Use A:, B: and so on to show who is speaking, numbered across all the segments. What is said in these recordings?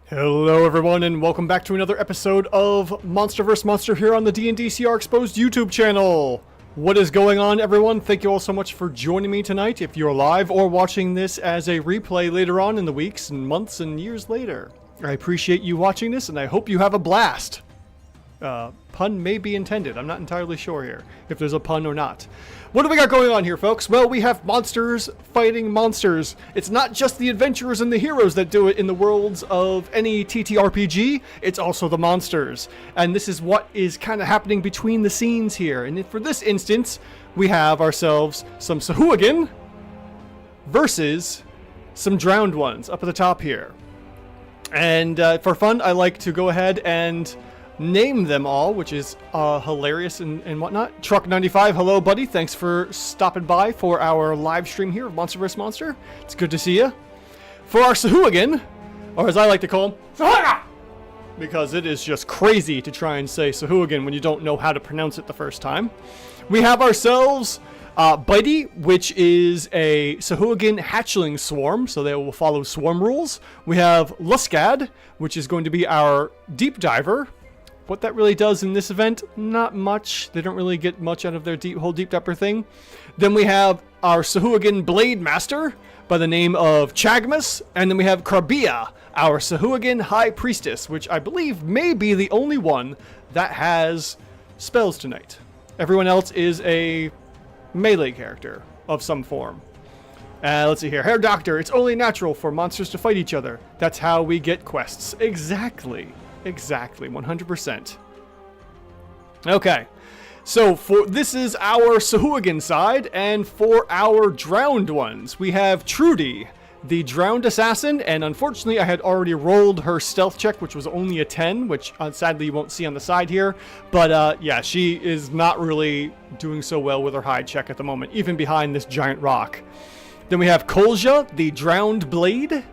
A: Hello everyone and welcome back to another episode of Monster vs. Monster here on the D&D CR Exposed YouTube channel. What is going on everyone? Thank you all so much for joining me tonight if you're live or watching this as a replay later on in the weeks and months and years later. I appreciate you watching this and I hope you have a blast. Pun may be intended. I'm not entirely sure here if there's a pun or not. What do we got going on here, folks? Well, we have monsters fighting monsters. It's not just the adventurers and the heroes that do it in the worlds of any TTRPG. It's also the monsters. And this is what is kind of happening between the scenes here. And for this instance, we have ourselves some Sahuagin versus some drowned ones up at the top here. And for fun, I like to go ahead and name them all, which is hilarious and whatnot. Truck95, hello buddy, thanks for stopping by for our live stream here of Monster vs. Monster. It's good to see you. For our Sahuagin, or as I like to call him, Sahuagin, because it is just crazy to try and say Sahuagin when you don't know how to pronounce it the first time. We have ourselves Bitey, which is a Sahuagin Hatchling Swarm, so they will follow swarm rules. We have Luskad, which is going to be our Deep Diver. What that really does in this event, not much. They don't really get much out of their whole deep diver thing. Then we have our Sahuagin Blademaster by the name of Chagmus. And then we have Krabia, our Sahuagin High Priestess, which I believe may be the only one that has spells tonight. Everyone else is a melee character of some form. Let's see here. Herr Doctor, it's only natural for monsters to fight each other. That's how we get quests. Exactly. Exactly, 100%. Okay, so this is our Sahuagin side, and for our drowned ones, we have Trudy, the drowned assassin, and unfortunately I had already rolled her stealth check, which was only a 10, which sadly you won't see on the side here, but yeah, she is not really doing so well with her hide check at the moment, even behind this giant rock. Then we have Kolja, the drowned blade.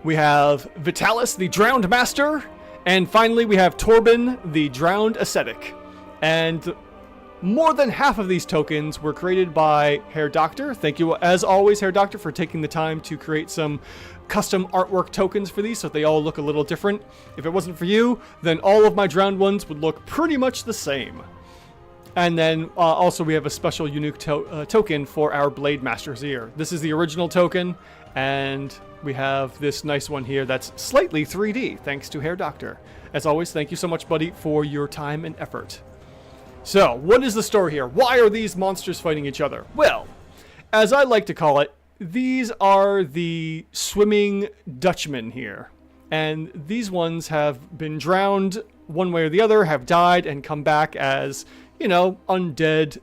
A: We have Vitalis, the drowned master. And finally, we have Torben, the drowned Ascetic. And more than half of these tokens were created by Herr Doctor. Thank you, as always, Herr Doctor, for taking the time to create some custom artwork tokens for these so they all look a little different. If it wasn't for you, then all of my drowned ones would look pretty much the same. And then also we have a special unique token for our Blade Master's ear. This is the original token, and we have this nice one here that's slightly 3D, thanks to Herr Doctor. As always, thank you so much, buddy, for your time and effort. So, what is the story here? Why are these monsters fighting each other? Well, as I like to call it, these are the swimming Dutchmen here. And these ones have been drowned one way or the other, have died, and come back as, you know, undead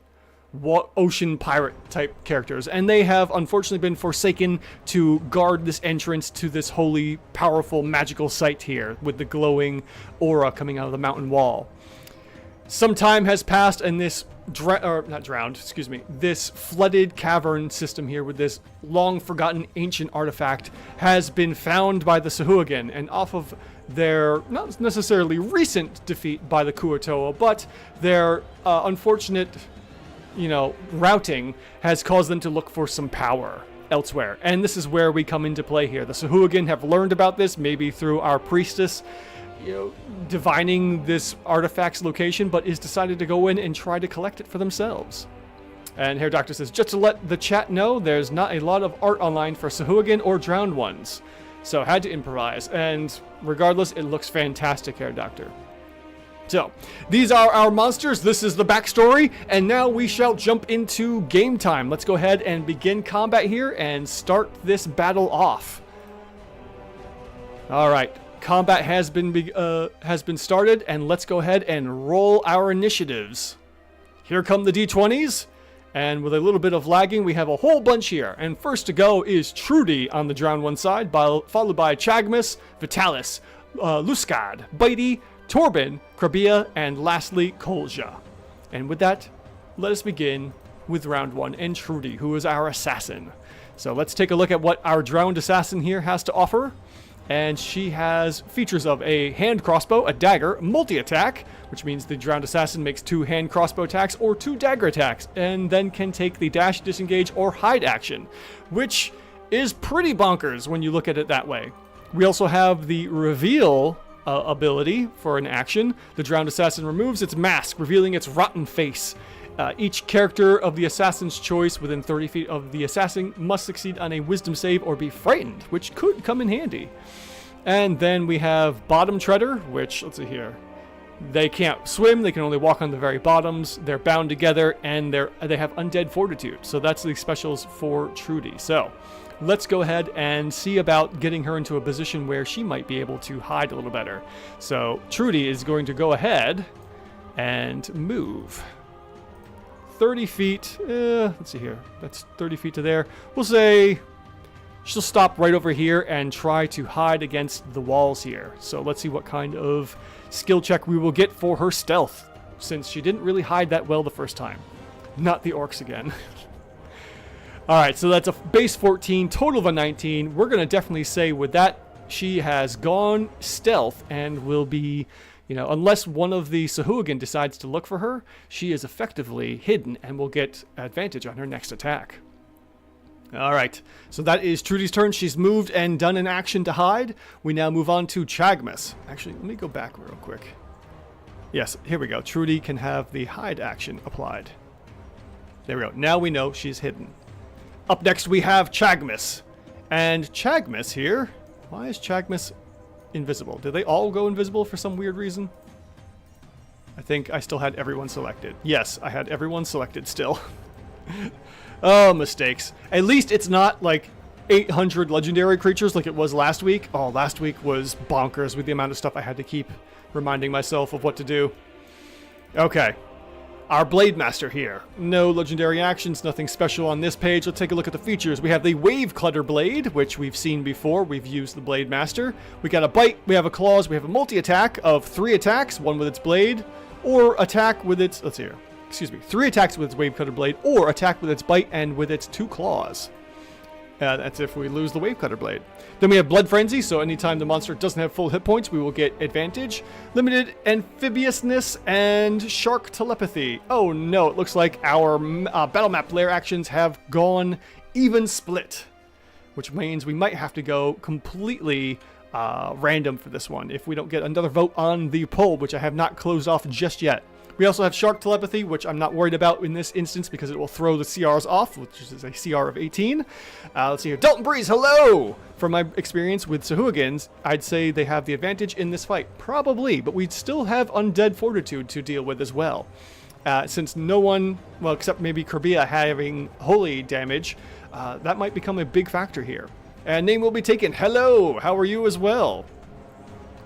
A: ocean pirate type characters, and they have unfortunately been forsaken to guard this entrance to this holy, powerful, magical site here with the glowing aura coming out of the mountain wall. Some time has passed, and this this flooded cavern system here with this long forgotten ancient artifact has been found by the Sahuagin, and off of their not necessarily recent defeat by the Kua-toa, but their unfortunate routing has caused them to look for some power elsewhere. And this is where we come into play here. The Sahuagin have learned about this, maybe through our Priestess, divining this artifact's location, but is decided to go in and try to collect it for themselves. And Herr Doctor says, just to let the chat know, there's not a lot of art online for Sahuagin or drowned ones. So had to improvise. And regardless, it looks fantastic, Herr Doctor. So, these are our monsters, this is the backstory, and now we shall jump into game time. Let's go ahead and begin combat here and start this battle off. Alright, combat has been started, and let's go ahead and roll our initiatives. Here come the D20s, and with a little bit of lagging, we have a whole bunch here. And first to go is Trudy on the drowned one side, followed by Chagmus, Vitalis, Luskad, Bitey, Torben, Krabia, and lastly, Kolja. And with that, let us begin with round one and Trudy, who is our assassin. So let's take a look at what our drowned assassin here has to offer. And she has features of a hand crossbow, a dagger, multi-attack, which means the drowned assassin makes 2 hand crossbow attacks or 2 dagger attacks, and then can take the dash, disengage, or hide action, which is pretty bonkers when you look at it that way. We also have the reveal ability for an action. The drowned assassin removes its mask, revealing its rotten face. Each character of the assassin's choice within 30 feet of the assassin must succeed on a wisdom save or be frightened, which could come in handy. And then we have Bottom Treader, which, let's see here. They can't swim, they can only walk on the very bottoms, they're bound together, and they have undead fortitude. So that's the specials for Trudy. So let's go ahead and see about getting her into a position where she might be able to hide a little better. So Trudy is going to go ahead and move 30 feet. Let's see here. That's 30 feet to there. We'll say she'll stop right over here and try to hide against the walls here. So let's see what kind of skill check we will get for her stealth, since she didn't really hide that well the first time. Not the orcs again. Alright, so that's a base 14, total of a 19. We're going to definitely say with that, she has gone stealth and will be, you know, unless one of the Sahuagin decides to look for her, she is effectively hidden and will get advantage on her next attack. Alright, so that is Trudy's turn. She's moved and done an action to hide. We now move on to Chagmas. Actually, let me go back real quick. Yes, here we go. Trudy can have the hide action applied. There we go. Now we know she's hidden. Up next we have Chagmas. And Chagmas here, why is Chagmas invisible? Did they all go invisible for some weird reason? I think I still had everyone selected. Yes, I had everyone selected still. Oh, mistakes. At least it's not like 800 legendary creatures like it was last week. Oh, last week was bonkers with the amount of stuff I had to keep reminding myself of what to do. Okay. Our Blademaster here. No legendary actions, nothing special on this page. Let's take a look at the features. We have the Wave Clutter Blade, which we've seen before. We've used the Blademaster. We got a bite, we have a claws, we have a multi-attack of 3 attacks, one with its blade, or attack with its, let's see here. Excuse me, 3 attacks with its Wave Cutter Blade, or attack with its bite and with its 2 claws. That's if we lose the Wave Cutter Blade. Then we have Blood Frenzy, so anytime the monster doesn't have full hit points, we will get advantage. Limited Amphibiousness and Shark Telepathy. Oh no, it looks like our battle map layer actions have gone even split, which means we might have to go completely random for this one if we don't get another vote on the poll, which I have not closed off just yet. We also have Shark Telepathy, which I'm not worried about in this instance because it will throw the CRs off, which is a CR of 18. Let's see here. Dalton Breeze, hello! From my experience with Sahuagins, I'd say they have the advantage in this fight. Probably, but we still have Undead Fortitude to deal with as well. Since no one, well, except maybe Kirbia having holy damage, that might become a big factor here. And name will be taken. Hello! How are you as well?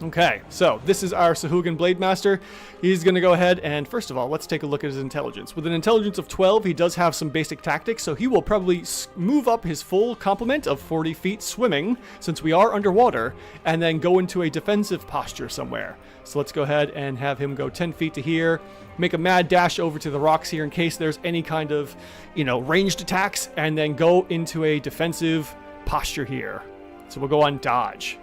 A: Okay, so this is our Sahuagin Blademaster. He's going to go ahead and, first of all, let's take a look at his intelligence. With an intelligence of 12, he does have some basic tactics, so he will probably move up his full complement of 40 feet swimming, since we are underwater, and then go into a defensive posture somewhere. So let's go ahead and have him go 10 feet to here, make a mad dash over to the rocks here in case there's any kind of, you know, ranged attacks, and then go into a defensive posture here. So we'll go on dodge.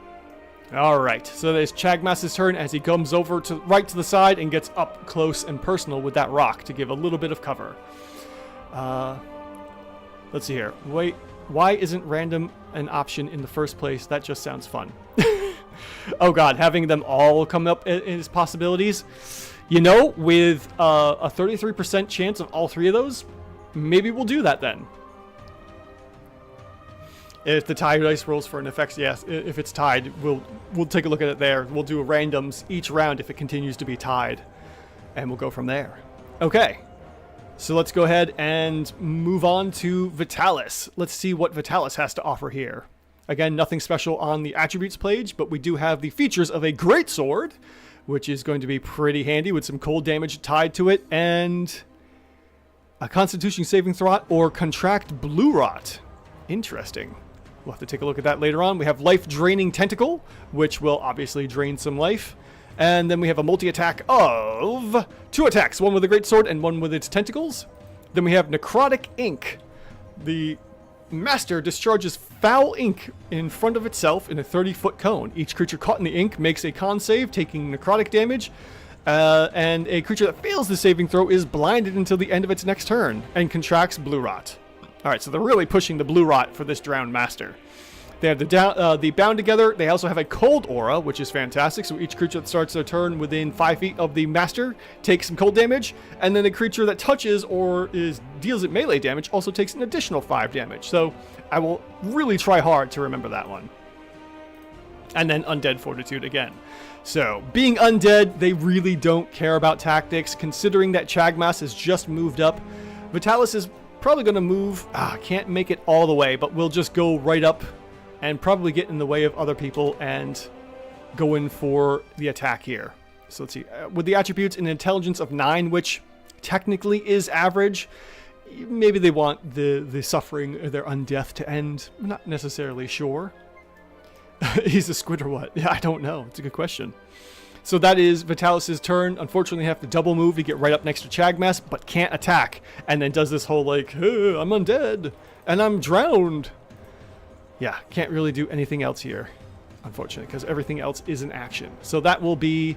A: Alright, so there's Chagmas's turn as he comes over to right to the side and gets up close and personal with that rock to give a little bit of cover. Let's see here. Wait, why isn't random an option in the first place? That just sounds fun. Oh god, having them all come up as possibilities. You know, with a 33% chance of all 3 of those, maybe we'll do that then. If the tie dice rolls for an effect, yes. If it's tied, we'll take a look at it there. We'll do randoms each round if it continues to be tied. And we'll go from there. Okay. So let's go ahead and move on to Vitalis. Let's see what Vitalis has to offer here. Again, nothing special on the attributes page, but we do have the features of a greatsword, which is going to be pretty handy with some cold damage tied to it, and a constitution saving throw or contract blue rot. Interesting. We'll have to take a look at that later on. We have Life Draining Tentacle, which will obviously drain some life. And then we have a multi-attack of 2 attacks, one with a greatsword and one with its tentacles. Then we have Necrotic Ink. The Master discharges foul ink in front of itself in a 30-foot cone. Each creature caught in the ink makes a con save, taking necrotic damage. And a creature that fails the saving throw is blinded until the end of its next turn and contracts blue rot. Alright, so they're really pushing the blue rot for this drowned master. They have the bound together. They also have a cold aura, which is fantastic. So each creature that starts their turn within 5 feet of the master takes some cold damage. And then the creature that touches or deals it melee damage also takes an additional 5 damage. So I will really try hard to remember that one. And then Undead Fortitude again. So, being undead, they really don't care about tactics. Considering that Chagmas has just moved up, Vitalis is probably going to move. Can't make it all the way, but we'll just go right up and probably get in the way of other people and go in for the attack here. So let's see. With the attributes an intelligence of 9, which technically is average, maybe they want the suffering or their undeath to end. I'm not necessarily sure. He's a squid or what? Yeah, I don't know. It's a good question. So that is Vitalis' turn. Unfortunately, have to double move to get right up next to Chagmas, but can't attack. And then does this whole like, hey, I'm undead and I'm drowned. Yeah, can't really do anything else here, unfortunately, because everything else is in action. So that will be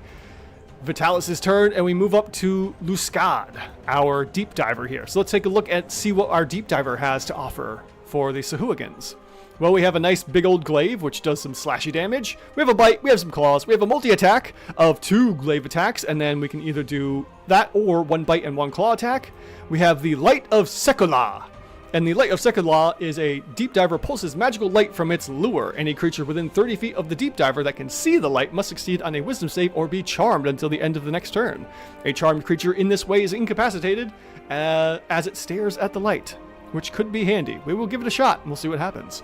A: Vitalis' turn, and we move up to Luscad, our deep diver here. So let's take a look at see what our deep diver has to offer for the Sahuagins. Well, we have a nice big old glaive, which does some slashy damage. We have a bite, we have some claws, we have a multi-attack of 2 glaive attacks, and then we can either do that or 1 bite and 1 claw attack. We have the Light of Sekolah, and the Light of Sekolah is a deep diver pulses magical light from its lure. Any creature within 30 feet of the deep diver that can see the light must succeed on a wisdom save or be charmed until the end of the next turn. A charmed creature in this way is incapacitated as it stares at the light, which could be handy. We will give it a shot and we'll see what happens.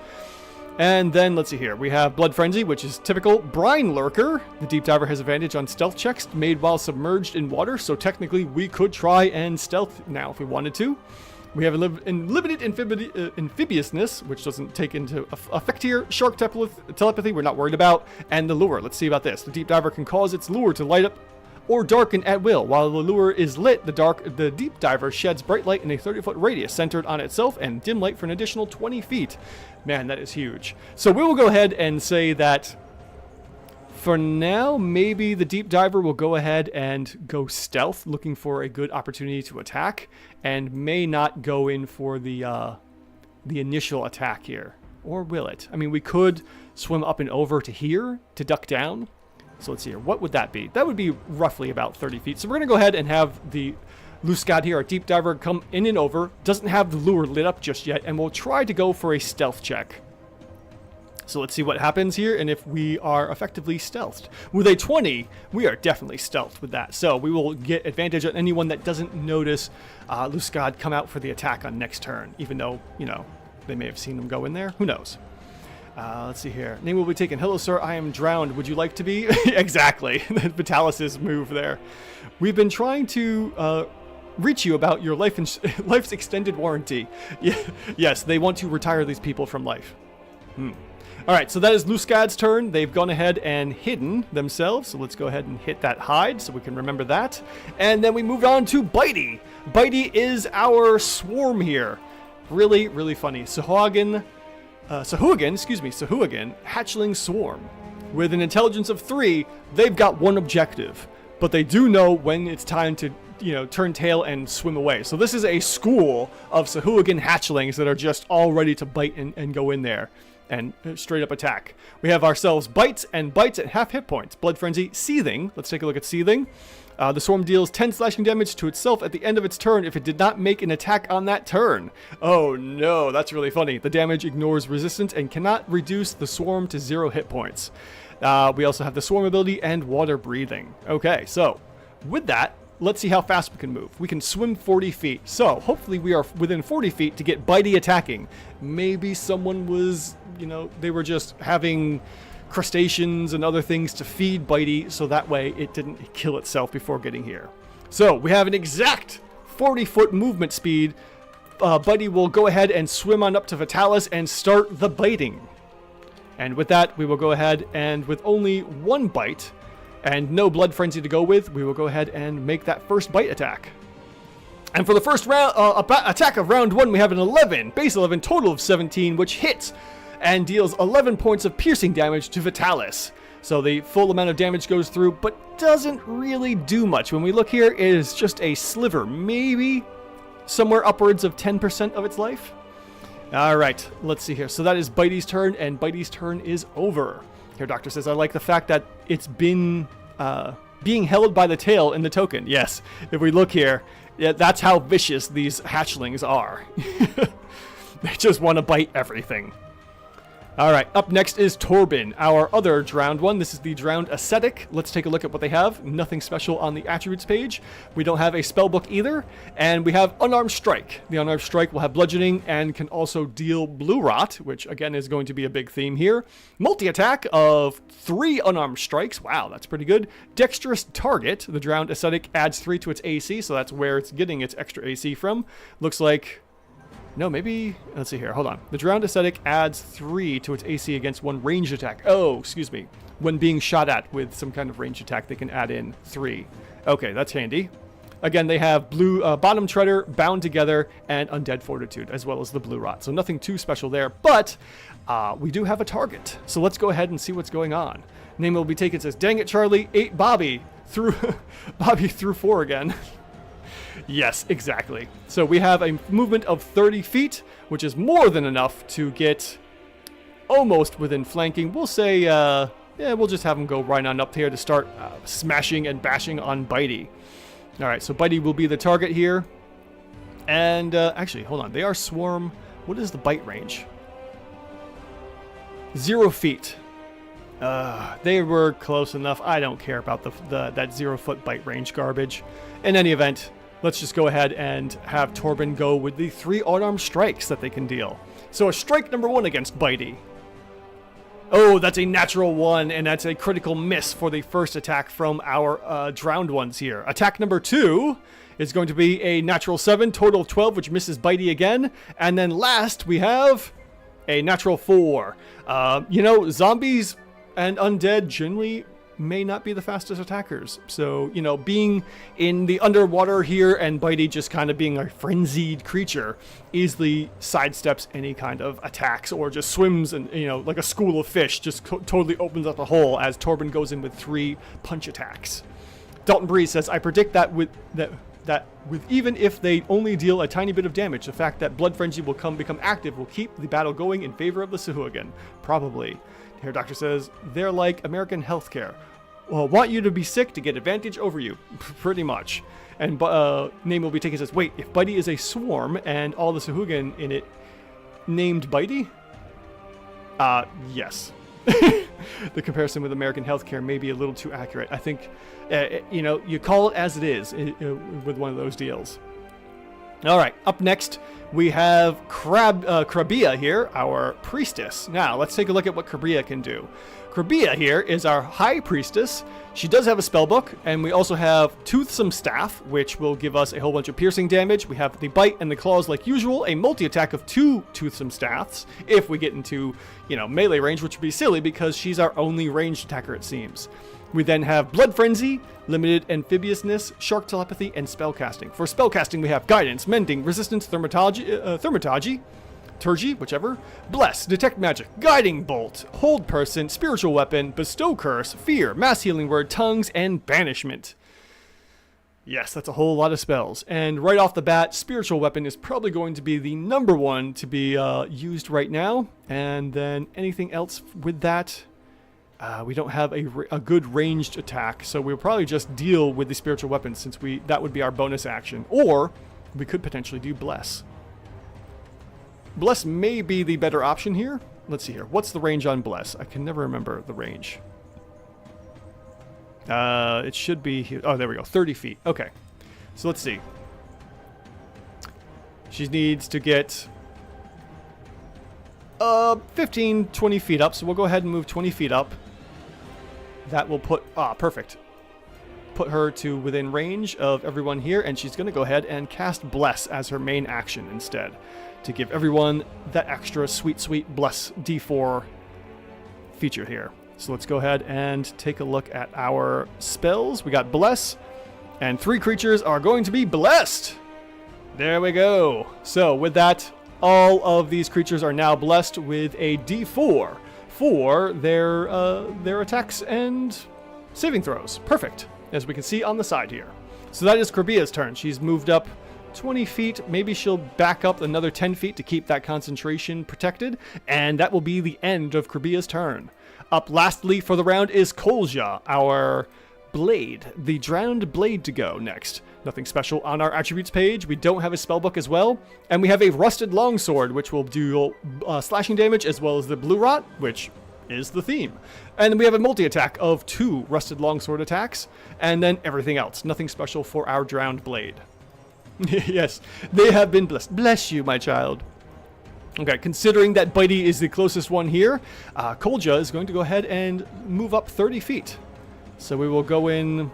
A: And then let's see here. We have Blood Frenzy, which is typical. Brine Lurker. The deep diver has advantage on stealth checks made while submerged in water, so technically we could try and stealth now if we wanted to. We have limited amphibiousness, which doesn't take into effect here. Shark telepathy, we're not worried about. And the lure. Let's see about this. The deep diver can cause its lure to light up or darken at will. While the lure is lit, the deep diver sheds bright light in a 30-foot radius centered on itself and dim light for an additional 20 feet. Man, that is huge. So we will go ahead and say that for now, maybe the deep diver will go ahead and go stealth, looking for a good opportunity to attack, and may not go in for the initial attack here. Or will it? I mean, we could swim up and over to here to duck down. So let's see here. What would that be? That would be roughly about 30 feet. So we're going to go ahead and have the Luscad here, our deep diver, come in and over. Doesn't have the lure lit up just yet, and we'll try to go for a stealth check. So let's see what happens here, and if we are effectively stealthed. With a 20, we are definitely stealthed with that. So we will get advantage on anyone that doesn't notice Luscad come out for the attack on next turn, even though, you know, they may have seen him go in there. Who knows? Let's see here. Name will be taken. Hello, sir. I am drowned. Would you like to be? Exactly. Vitalis' move there. We've been trying to reach you about your life's extended warranty. Yes, they want to retire these people from life. All right, so that is Luscad's turn. They've gone ahead and hidden themselves. So let's go ahead and hit that hide so we can remember that. And then we move on to Bitey. Bitey is our swarm here. Really, really funny. Sahuagin, Hatchling Swarm. With an intelligence of 3, they've got one objective, but they do know when it's time to, you know, turn tail and swim away. So this is a school of Sahuagin hatchlings that are just all ready to bite and go in there and straight up attack. We have ourselves bites and bites at half hit points. Blood Frenzy, Seething. Let's take a look at Seething. The swarm deals 10 slashing damage to itself at the end of its turn if it did not make an attack on that turn. Oh no, that's really funny. The damage ignores resistance and cannot reduce the swarm to 0 hit points. We also have the swarm ability and water breathing. Okay, so with that, let's see how fast we can move. We can swim 40 feet. So hopefully we are within 40 feet to get Bitey attacking. Maybe someone was, you know, they were just having crustaceans and other things to feed Bitey, so that way it didn't kill itself before getting here. So we have an exact 40-foot movement speed. Bitey will go ahead and swim on up to Vitalis and start the biting. And with that, we will go ahead and with only 1 bite and no Blood Frenzy to go with, we will go ahead and make that first bite attack. And for the first round attack of round 1, we have an 11, base 11, total of 17, which hits and deals 11 points of piercing damage to Vitalis. So the full amount of damage goes through, but doesn't really do much. When we look here, it is just a sliver, maybe somewhere upwards of 10% of its life. All right, let's see here. So that is Bitey's turn, and Bitey's turn is over. Here, Doctor says, I like the fact that it's been being held by the tail in the token. Yes, if we look here, yeah, that's how vicious these hatchlings are. They just want to bite everything. All right, up next is Torben, our other drowned one. This is the drowned Ascetic. Let's take a look at what they have. Nothing special on the attributes page. We don't have a spell book either. And we have Unarmed Strike. The Unarmed Strike will have bludgeoning and can also deal blue rot, which again is going to be a big theme here. Multi-attack of 3 unarmed strikes. Wow, that's pretty good. Dexterous Target. The drowned Ascetic adds 3 to its AC, so that's where it's getting its extra AC from. Looks like... No, maybe... Let's see here. Hold on. The Drowned Ascetic adds 3 to its AC against 1 ranged attack. Oh, excuse me. When being shot at with some kind of ranged attack, they can add in 3. Okay, that's handy. Again, they have blue Bottom Treader, Bound Together, and Undead Fortitude, as well as the Blue Rot. So nothing too special there, but we do have a target. So let's go ahead and see what's going on. Name will be taken as Dang It Charlie, 8 Bobby through Bobby through 4 again. Yes, exactly. So we have a movement of 30 feet, which is more than enough to get almost within flanking. We'll say, yeah, we'll just have them go right on up here to start smashing and bashing on Bitey. All right, so Bitey will be the target here. And actually, hold on. They are Swarm. What is the bite range? 0 feet. They were close enough. I don't care about that 0 foot bite range garbage. In any event, let's just go ahead and have Torben go with the 3 unarmed strikes that they can deal. So a strike number 1 against Bitey. Oh, that's a natural 1, and that's a critical miss for the first attack from our drowned ones here. Attack number 2 is going to be a natural 7, total of 12, which misses Bitey again. And then last, we have a natural 4. You know, zombies and undead generally may not be the fastest attackers. So, you know, being in the underwater here and Bitey just kind of being a frenzied creature easily sidesteps any kind of attacks or just swims and, you know, like a school of fish, just totally opens up a hole as Torben goes in with 3 punch attacks. Dalton Breeze says, I predict that with even if they only deal a tiny bit of damage, the fact that Blood Frenzy will become active will keep the battle going in favor of the Sahuagin. Probably. Here, Doctor says, they're like American healthcare. Well, want you to be sick to get advantage over you. Pretty much. And name will be taken says, wait, if Bitey is a swarm and all the Sahuagin in it named Bitey? Yes. The comparison with American healthcare may be a little too accurate. I think, you know, you call it as it is with one of those deals. All right, up next, we have Krabia here, our Priestess. Now, let's take a look at what Krabia can do. Krabia here is our High Priestess. She does have a spellbook, and we also have Toothsome Staff, which will give us a whole bunch of piercing damage. We have the Bite and the Claws like usual, a multi-attack of 2 Toothsome Staffs, if we get into, you know, melee range, which would be silly because she's our only ranged attacker, it seems. We then have Blood Frenzy, Limited Amphibiousness, Shark Telepathy, and Spellcasting. For Spellcasting, we have Guidance, Mending, Resistance, Thaumaturgy, whichever, Bless, Detect Magic, Guiding Bolt, Hold Person, Spiritual Weapon, Bestow Curse, Fear, Mass Healing Word, Tongues, and Banishment. Yes, that's a whole lot of spells. And right off the bat, Spiritual Weapon is probably going to be the number 1 to be used right now. And then anything else with that... we don't have a good ranged attack, so we'll probably just deal with the spiritual weapons since that would be our bonus action. Or we could potentially do Bless. Bless may be the better option here. Let's see here. What's the range on Bless? I can never remember the range. It should be here. Oh, there we go. 30 feet. Okay. So let's see. She needs to get 15, 20 feet up. So we'll go ahead and move 20 feet up. That will put, perfect. Put her to within range of everyone here, and she's going to go ahead and cast Bless as her main action instead, to give everyone that extra sweet Bless D4 feature here. So let's go ahead and take a look at our spells. We got Bless, and 3 creatures are going to be blessed. There we go. So with that, all of these creatures are now blessed with a D4 for their attacks and saving throws. Perfect, as we can see on the side here. So that is Krabia's turn. She's moved up 20 feet. Maybe she'll back up another 10 feet to keep that concentration protected. And that will be the end of Krabia's turn. Up lastly for the round is Kolja, our blade. The drowned blade to go next. Nothing special on our attributes page. We don't have a spellbook as well. And we have a rusted longsword, which will do slashing damage, as well as the blue rot, which is the theme. And then we have a multi-attack of 2 rusted longsword attacks, and then everything else. Nothing special for our drowned blade. Yes, they have been blessed. Bless you, my child. Okay, considering that Bitey is the closest one here, Kolja is going to go ahead and move up 30 feet. So we will go in...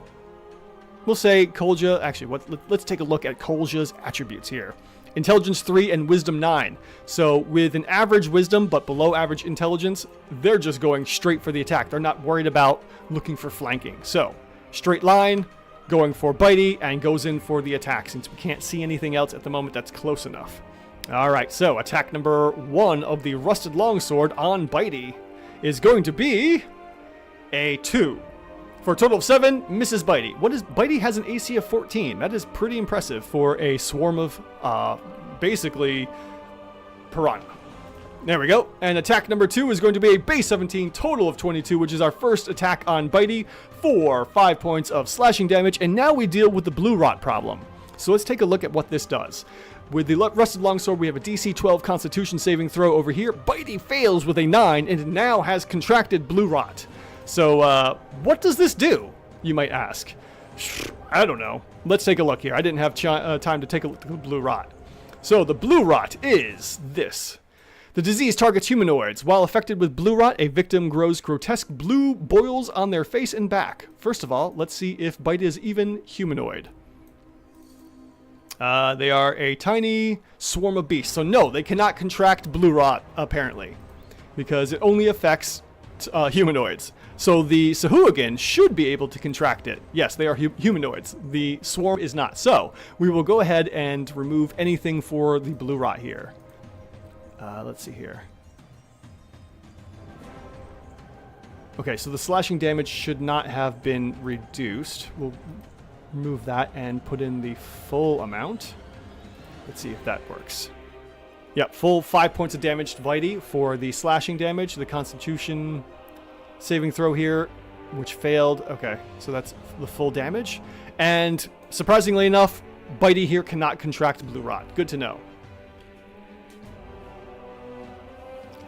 A: We'll say Kolja... Actually, let's take a look at Kolja's attributes here. Intelligence 3 and Wisdom 9. So with an average Wisdom but below average Intelligence, they're just going straight for the attack. They're not worried about looking for flanking. So, straight line, going for Bitey, and goes in for the attack since we can't see anything else at the moment that's close enough. Alright, so attack number 1 of the Rusted Longsword on Bitey is going to be a 2. For a total of 7, misses Bitey. Bitey has an AC of 14. That is pretty impressive for a swarm of, basically, piranha. There we go. And attack number 2 is going to be a base 17, total of 22, which is our first attack on Bitey for 5 points of slashing damage. And now we deal with the blue rot problem. So let's take a look at what this does. With the Rusted Longsword, we have a DC 12 Constitution saving throw over here. Bitey fails with a 9 and now has contracted blue rot. So, what does this do, you might ask? I don't know. Let's take a look here. I didn't have time to take a look at the blue rot. So, the blue rot is this. The disease targets humanoids. While affected with blue rot, a victim grows grotesque blue boils on their face and back. First of all, let's see if Bitey is even humanoid. They are a tiny swarm of beasts. So, no, they cannot contract blue rot, apparently, because it only affects humanoids. So the Sahuagin should be able to contract it. Yes, they are humanoids. The swarm is not. So we will go ahead and remove anything for the blue rot here. Let's see here. Okay, so the slashing damage should not have been reduced. We'll remove that and put in the full amount. Let's see if that works. Yep, full 5 points of damage to Bitey for the slashing damage. The Constitution saving throw here, which failed. Okay, so that's the full damage. And surprisingly enough, Bitey here cannot contract blue rot. Good to know.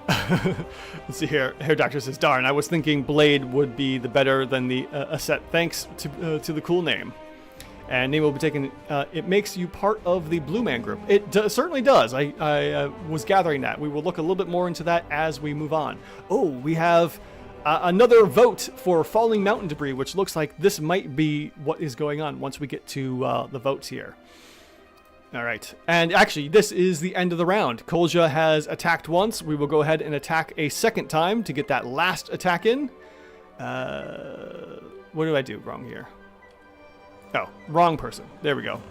A: Let's see here. Hair Doctor says, darn, I was thinking Blade would be the better than the Ascetic. Thanks to the cool name. And name will be taken. It makes you part of the Blue Man group. It certainly does. I was gathering that. We will look a little bit more into that as we move on. Oh, we have another vote for falling mountain debris, which looks like this might be what is going on once we get to the votes here. All right. And actually, this is the end of the round. Kolja has attacked once. We will go ahead and attack a second time to get that last attack in. What did I do wrong here? Oh, wrong person. There we go.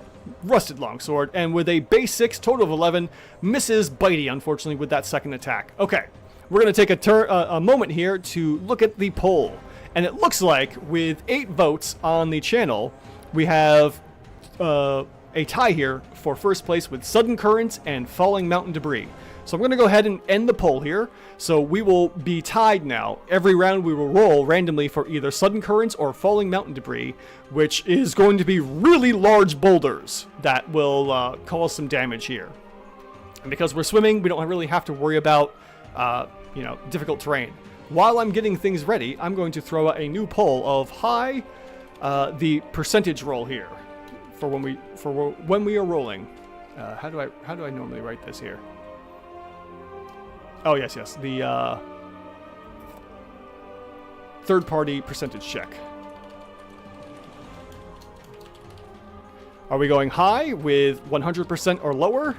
A: Rusted Longsword. And with a base 6, total of 11, misses Bitey, unfortunately, with that second attack. Okay. We're going to take a moment here to look at the poll. And it looks like with 8 votes on the channel, we have a tie here for first place with Sudden Currents and Falling Mountain Debris. So I'm going to go ahead and end the poll here. So we will be tied now. Every round we will roll randomly for either Sudden Currents or Falling Mountain Debris, which is going to be really large boulders that will cause some damage here. And because we're swimming, we don't really have to worry about difficult terrain. While I'm getting things ready, I'm going to throw out a new poll of high the percentage roll here for when we are rolling. How do I normally write this here? Oh yes, the third-party percentage check. Are we going high with 100% or lower?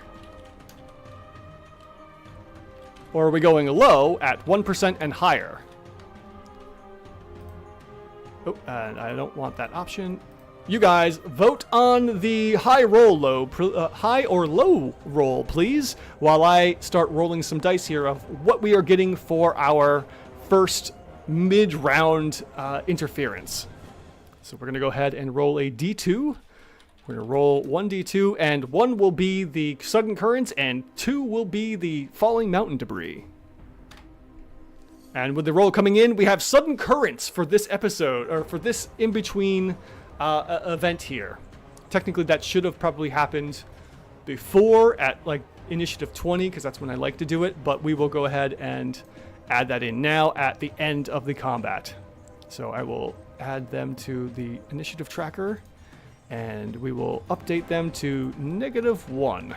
A: Or are we going low at 1% and higher? Oh, and I don't want that option. You guys, vote on the high or low roll, please, while I start rolling some dice here of what we are getting for our first mid-round interference. So we're going to go ahead and roll a D2. We're going to roll 1d2, and 1 will be the sudden currents, and 2 will be the falling mountain debris. And with the roll coming in, we have sudden currents for this episode, or for this in-between event here. Technically, that should have probably happened before at, like, Initiative 20, because that's when I like to do it, but we will go ahead and add that in now at the end of the combat. So I will add them to the initiative tracker, and we will update them to -1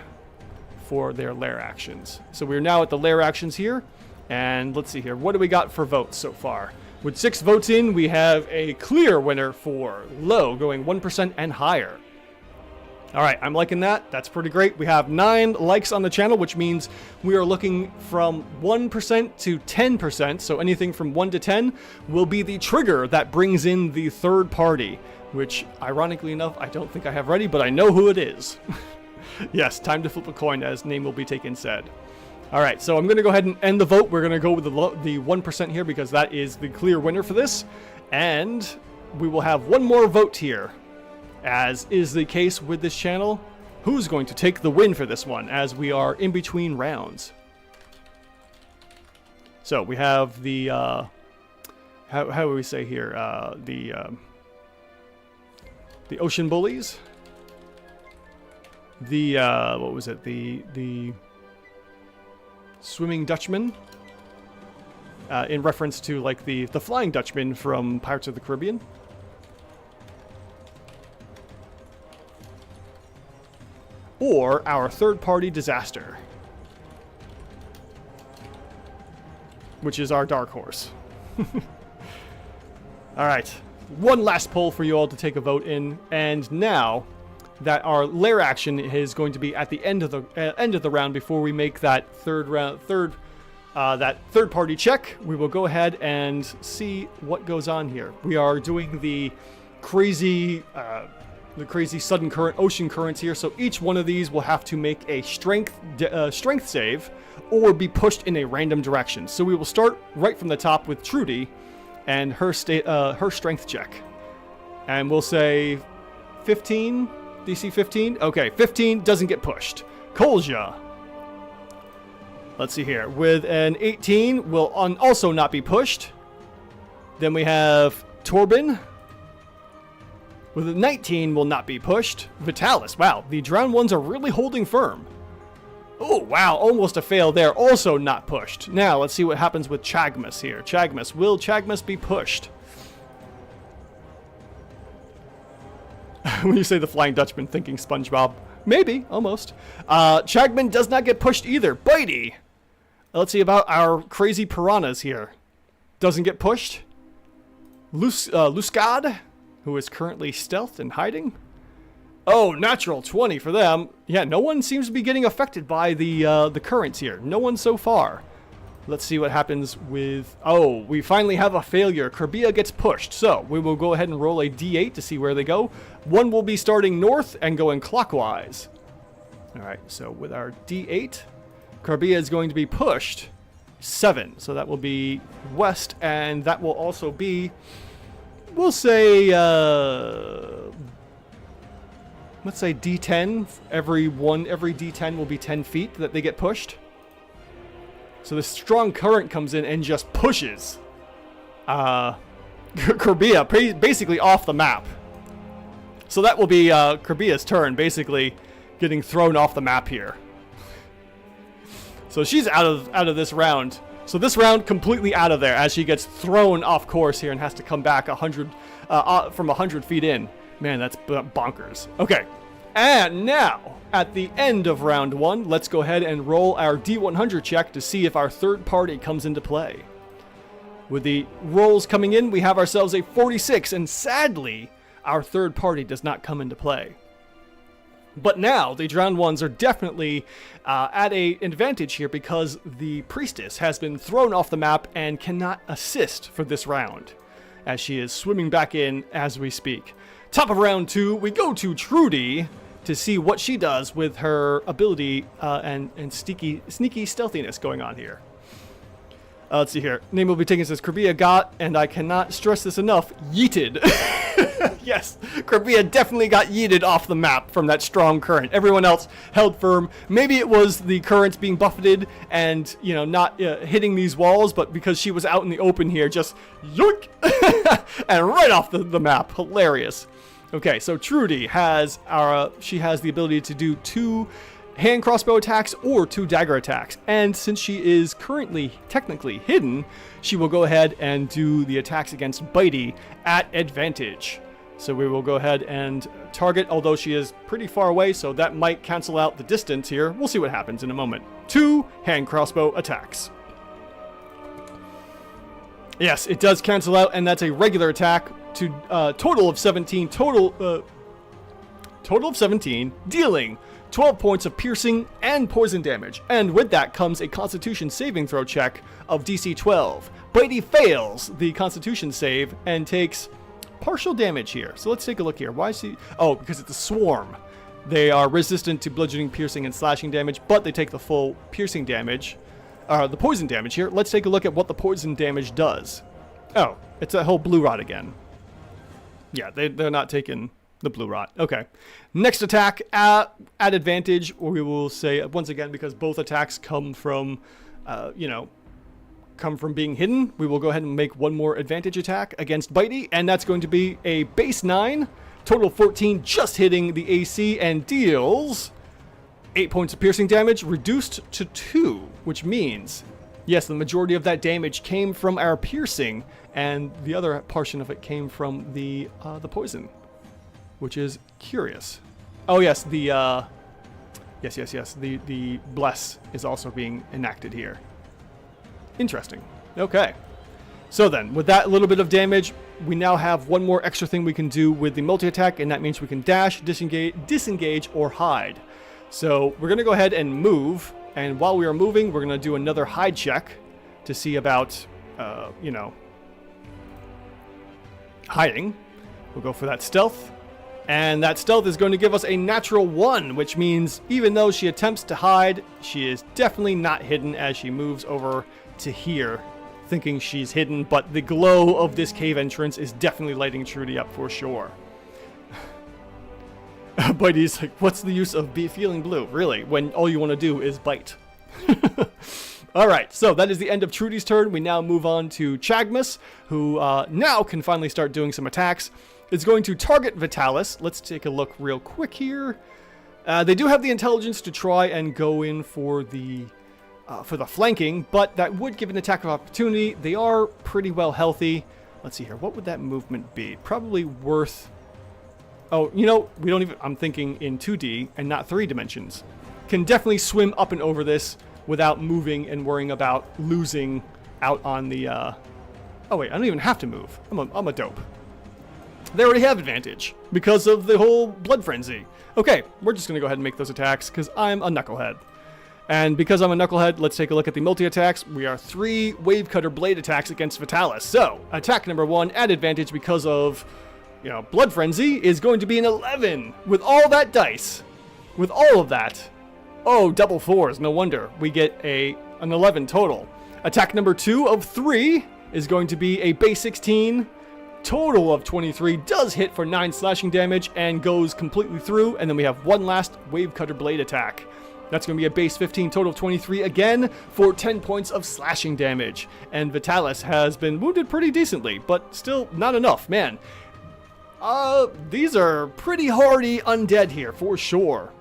A: for their lair actions. So we're now at the lair actions here, and let's see here. What do we got for votes so far? With 6 votes in, we have a clear winner for low, going 1% and higher. All right, I'm liking that. That's pretty great. We have 9 likes on the channel, which means we are looking from 1% to 10%. So anything from 1 to 10 will be the trigger that brings in the third party, which ironically enough, I don't think I have ready, but I know who it is. Yes, time to flip a coin, as name will be taken said. All right, so I'm going to go ahead and end the vote. We're going to go with the 1% here because that is the clear winner for this. And we will have one more vote here. As is the case with this channel, who's going to take the win for this one, as we are in between rounds. So we have the, how do we say here, the Ocean Bullies, the, what was it, the Swimming Dutchmen, in reference to, like, the Flying Dutchmen from Pirates of the Caribbean. Or our third-party disaster, which is our dark horse. All right, one last poll for you all to take a vote in, and now that our lair action is going to be at the end of the round before we make that third-party check, we will go ahead and see what goes on here. We are doing the crazy sudden current ocean currents here, so each one of these will have to make a strength save or be pushed in a random direction. So we will start right from the top with Trudy and her strength check, and we'll say 15, DC 15. Okay, 15 doesn't get pushed. Kolja, let's see here, with an 18 will also not be pushed. Then we have Torben with a 19 will not be pushed. Vitalis, wow, the drowned ones are really holding firm. Oh, wow, almost a fail there, also not pushed. Now, let's see what happens with Chagmus here. Chagmus, will Chagmus be pushed? When you say the Flying Dutchman, thinking SpongeBob. Maybe, almost. Chagman does not get pushed either. Bitey! Let's see about our crazy piranhas here. Doesn't get pushed. Luscad, who is currently stealthed and hiding. Oh, natural 20 for them. Yeah, no one seems to be getting affected by the currents here. No one so far. Let's see what happens with... Oh, we finally have a failure. Kerbia gets pushed. So, we will go ahead and roll a d8 to see where they go. One will be starting north and going clockwise. Alright, so with our d8, Kerbia is going to be pushed 7. So that will be west, and that will also be... We'll say, let's say D10. Every D10 will be 10 feet that they get pushed. So the strong current comes in and just pushes Kerbia basically off the map. So that will be Kerbia's turn, basically getting thrown off the map here. So she's out of this round. So this round, completely out of there as she gets thrown off course here and has to come back 100 from 100 feet in. Man, that's bonkers. Okay, and now, at the end of round 1, let's go ahead and roll our D100 check to see if our third party comes into play. With the rolls coming in, we have ourselves a 46, and sadly, our third party does not come into play. But now, the drowned ones are definitely at an advantage here because the Priestess has been thrown off the map and cannot assist for this round, as she is swimming back in as we speak. Top of round 2, we go to Trudy to see what she does with her ability and sneaky stealthiness going on here. Let's see here. Name will be taken, says Kerbia got, and I cannot stress this enough, yeeted. Yes, Krabia definitely got yeeted off the map from that strong current. Everyone else held firm. Maybe it was the currents being buffeted and, you know, not hitting these walls, but because she was out in the open here, just yoink! And right off the map. Hilarious. Okay, so Trudy has she has the ability to do 2 hand crossbow attacks or 2 dagger attacks. And since she is currently technically hidden, she will go ahead and do the attacks against Bitey at advantage. So we will go ahead and target, although she is pretty far away, so that might cancel out the distance here. We'll see what happens in a moment. 2 hand crossbow attacks. Yes, it does cancel out, and that's a regular attack to total of 17, total of 17, dealing 12 points of piercing and poison damage. And with that comes a Constitution saving throw check of DC 12. Bitey fails the Constitution save and takes partial damage here. So let's take a look here. Why is he... Oh, because it's a swarm. They are resistant to bludgeoning, piercing, and slashing damage, but they take the full piercing damage. The poison damage here. Let's take a look at what the poison damage does. Oh, it's a whole blue rot again. Yeah, they're not taking the blue rot. Okay. Next attack at advantage, or we will say once again, because both attacks come from, come from being hidden, we will go ahead and make one more advantage attack against Bitey, and that's going to be a base 9, total 14, just hitting the AC, and deals 8 points of piercing damage, reduced to 2, which means, yes, the majority of that damage came from our piercing, and the other portion of it came from the poison, which is curious. Oh yes, the the bless is also being enacted here. Interesting. Okay. So then, with that little bit of damage, we now have one more extra thing we can do with the multi-attack, and that means we can dash, disengage, or hide. So we're going to go ahead and move, and while we are moving, we're going to do another hide check to see about, hiding. We'll go for that stealth. And that stealth is going to give us a natural 1, which means even though she attempts to hide, she is definitely not hidden as she moves over to here, thinking she's hidden, but the glow of this cave entrance is definitely lighting Trudy up for sure. Bitey's like, what's the use of feeling blue, really, when all you want to do is bite? Alright, so that is the end of Trudy's turn. We now move on to Chagmus, who now can finally start doing some attacks. It's going to target Vitalis. Let's take a look real quick here. They do have the intelligence to try and go in for the flanking, but that would give an attack of opportunity. They are pretty well healthy. Let's see here. What would that movement be? Probably worth... Oh, you know, we don't even... I'm thinking in 2D and not 3 dimensions. Can definitely swim up and over this without moving and worrying about losing out on the... Oh, wait. I don't even have to move. I'm a dope. They already have advantage because of the whole blood frenzy. Okay, we're just going to go ahead and make those attacks because I'm a knucklehead. And because I'm a knucklehead, let's take a look at the multi-attacks. We are 3 Wave Cutter Blade attacks against Vitalis. So, attack number 1 at advantage because of, blood frenzy is going to be an 11 with all that dice. With all of that. Oh, double 4s, no wonder. We get an 11 total. Attack number 2 of 3 is going to be a base 16. Total of 23 does hit for 9 slashing damage and goes completely through. And then we have one last Wave Cutter Blade attack. That's going to be a base 15, total of 23 again for 10 points of slashing damage. And Vitalis has been wounded pretty decently, but still not enough, man. These are pretty hardy undead here for sure.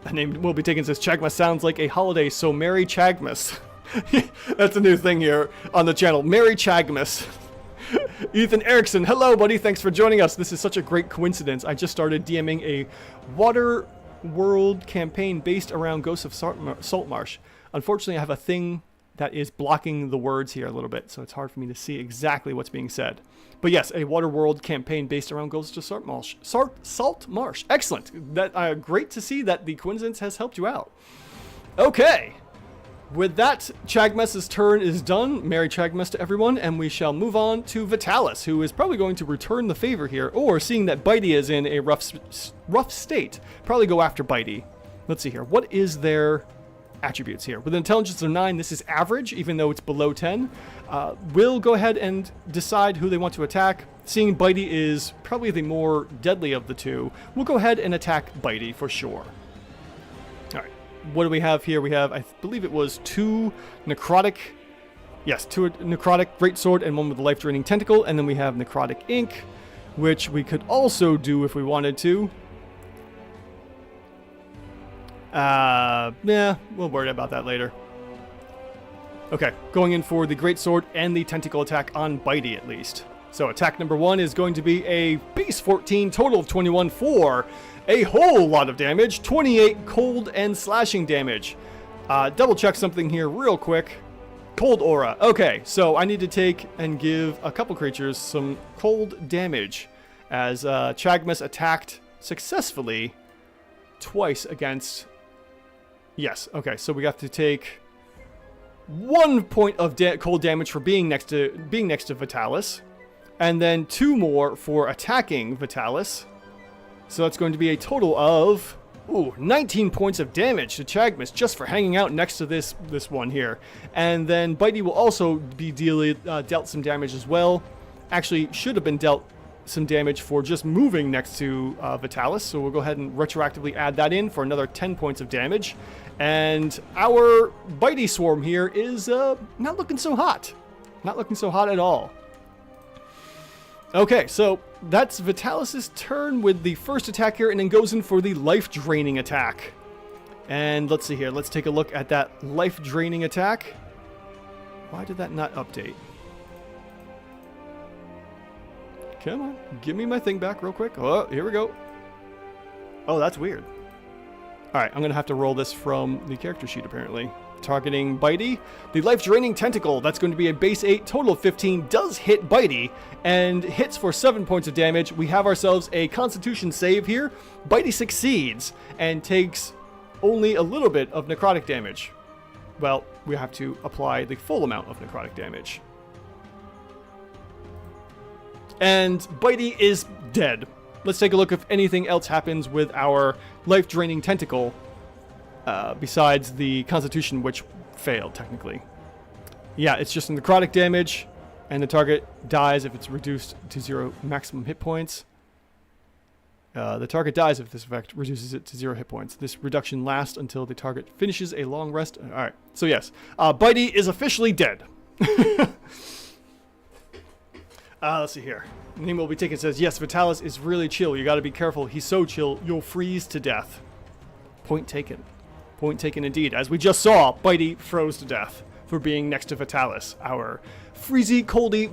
A: The name will be taken says Chagmus sounds like a holiday, so Merry Chagmus. That's a new thing here on the channel. Merry Chagmus. Ethan Erickson, hello buddy, thanks for joining us. This is such a great coincidence. I just started DMing a water world campaign based around Ghosts of Saltmarsh. Unfortunately, I have a thing that is blocking the words here a little bit, so it's hard for me to see exactly what's being said. But yes, a water world campaign based around Ghosts of Saltmarsh. Saltmarsh. Excellent. That great to see that the coincidence has helped you out. Okay. With that, Chagmus's turn is done. Merry Chagmus to everyone, and we shall move on to Vitalis, who is probably going to return the favor here, or seeing that Bitey is in a rough state, probably go after Bitey. Let's see here. What is their attributes here. With an intelligence of 9, this is average, even though it's below 10. We'll go ahead and decide who they want to attack. Seeing Bitey is probably the more deadly of the two, we'll go ahead and attack Bitey for sure. Alright, what do we have here? We have, I believe it was 2 necrotic... Yes, 2 necrotic greatsword and 1 with a life-draining tentacle, and then we have necrotic ink, which we could also do if we wanted to. Yeah, we'll worry about that later. Okay, going in for the greatsword and the tentacle attack on Bitey at least. So attack number 1 is going to be a base 14, total of 21 for a whole lot of damage, 28 cold and slashing damage. Double check something here real quick. Cold aura. Okay, so I need to take and give a couple creatures some cold damage as Chagmus attacked successfully twice against... Yes, okay, so we have to take 1 point of cold damage for being next to Vitalis, and then 2 more for attacking Vitalis. So that's going to be a total of 19 points of damage to Chagmus just for hanging out next to this one here. And then Bitey will also be dealt some damage as well. Actually, should have been dealt some damage for just moving next to Vitalis. So we'll go ahead and retroactively add that in for another 10 points of damage. And our Bitey Swarm here is not looking so hot. Not looking so hot at all. Okay, so that's Vitalis' turn with the first attack here, and then goes in for the life-draining attack. And let's see here. Let's take a look at that life-draining attack. Why did that not update? Come on, give me my thing back real quick. Oh, here we go. Oh, that's weird. All right, I'm going to have to roll this from the character sheet, apparently. Targeting Bitey. The life-draining tentacle, that's going to be a base 8, total of 15, does hit Bitey, and hits for 7 points of damage. We have ourselves a constitution save here. Bitey succeeds, and takes only a little bit of necrotic damage. Well, we have to apply the full amount of necrotic damage. And Bitey is dead. Let's take a look if anything else happens with our life-draining tentacle. Besides the constitution, which failed technically. Yeah, it's just necrotic damage, and the target dies if it's reduced to 0 maximum hit points. The target dies if this effect reduces it to 0 hit points. This reduction lasts until the target finishes a long rest. Alright, so yes, Bitey is officially dead. Let's see here. The name will be taken. Says, yes, Vitalis is really chill. You gotta be careful. He's so chill, you'll freeze to death. Point taken. Point taken indeed. As we just saw, Bitey froze to death for being next to Vitalis, our freezy, coldy,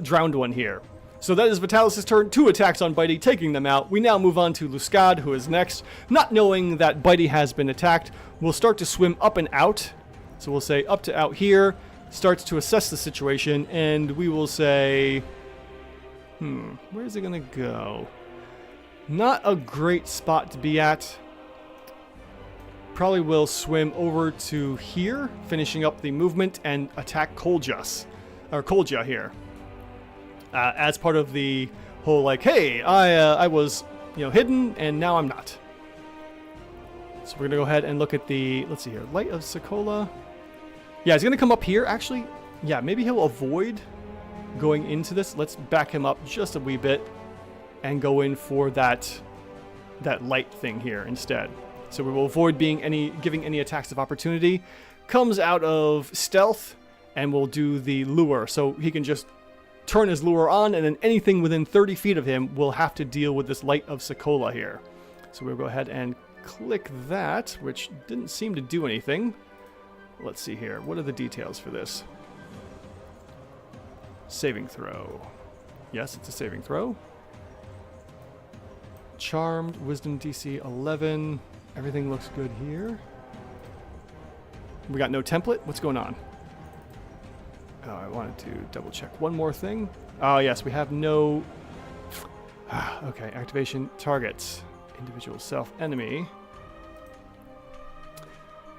A: drowned one here. So that is Vitalis' turn. 2 attacks on Bitey, taking them out. We now move on to Luscad, who is next. Not knowing that Bitey has been attacked, we'll start to swim up and out. So we'll say up to out here, starts to assess the situation, and we will say, where is it going to go? Not a great spot to be at. Probably will swim over to here, finishing up the movement, and attack Kolja here. As part of the whole, like, hey, I was, hidden, and now I'm not. So we're gonna go ahead and look at the, let's see here, Light of Sakola. Yeah, he's gonna come up here, actually. Yeah, maybe he'll avoid going into this. Let's back him up just a wee bit and go in for that light thing here instead. So we will avoid giving any attacks of opportunity. Comes out of stealth, and we'll do the lure. So he can just turn his lure on, and then anything within 30 feet of him will have to deal with this Light of Sakola here. So we'll go ahead and click that, which didn't seem to do anything. Let's see here. What are the details for this? Saving throw. Yes, it's a saving throw. Charmed, Wisdom DC 11. Everything looks good here. We got no template? What's going on? Oh, I wanted to double check one more thing. Oh, yes, we have no... okay, activation targets. Individual self enemy.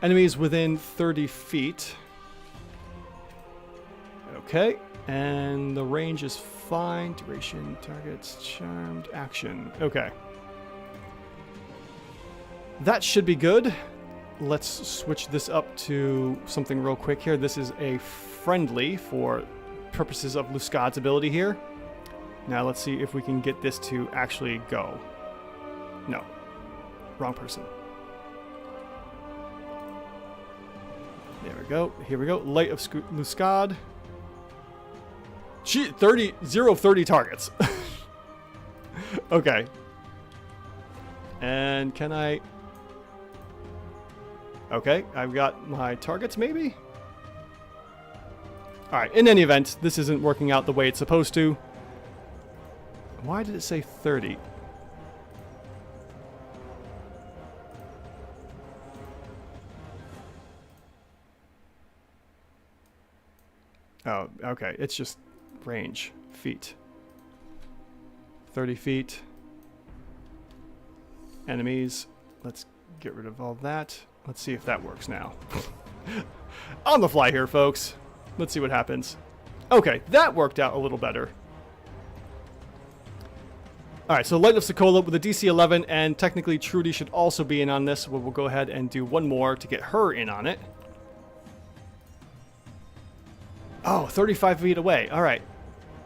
A: Enemies within 30 feet. Okay, and the range is fine. Duration, targets, charmed, action. Okay. That should be good. let's switch this up to something real quick here. This is a friendly for purposes of Luscad's ability here. Now let's see if we can get this to actually go. No. Wrong person. There we go. Here we go. Light of Luscad. 0 of 30 targets. Okay. And can I... Okay, I've got my targets maybe? Alright, in any event, this isn't working out the way it's supposed to. Why did it say 30? Oh, okay, it's just range, feet. 30 feet. Enemies. Let's get rid of all that. Let's see if that works now. On the fly here, folks. Let's see what happens. Okay, that worked out a little better. Alright, so Light of Sokola with a DC 11, and technically Trudy should also be in on this, but we'll go ahead and do one more to get her in on it. Oh, 35 feet away. Alright.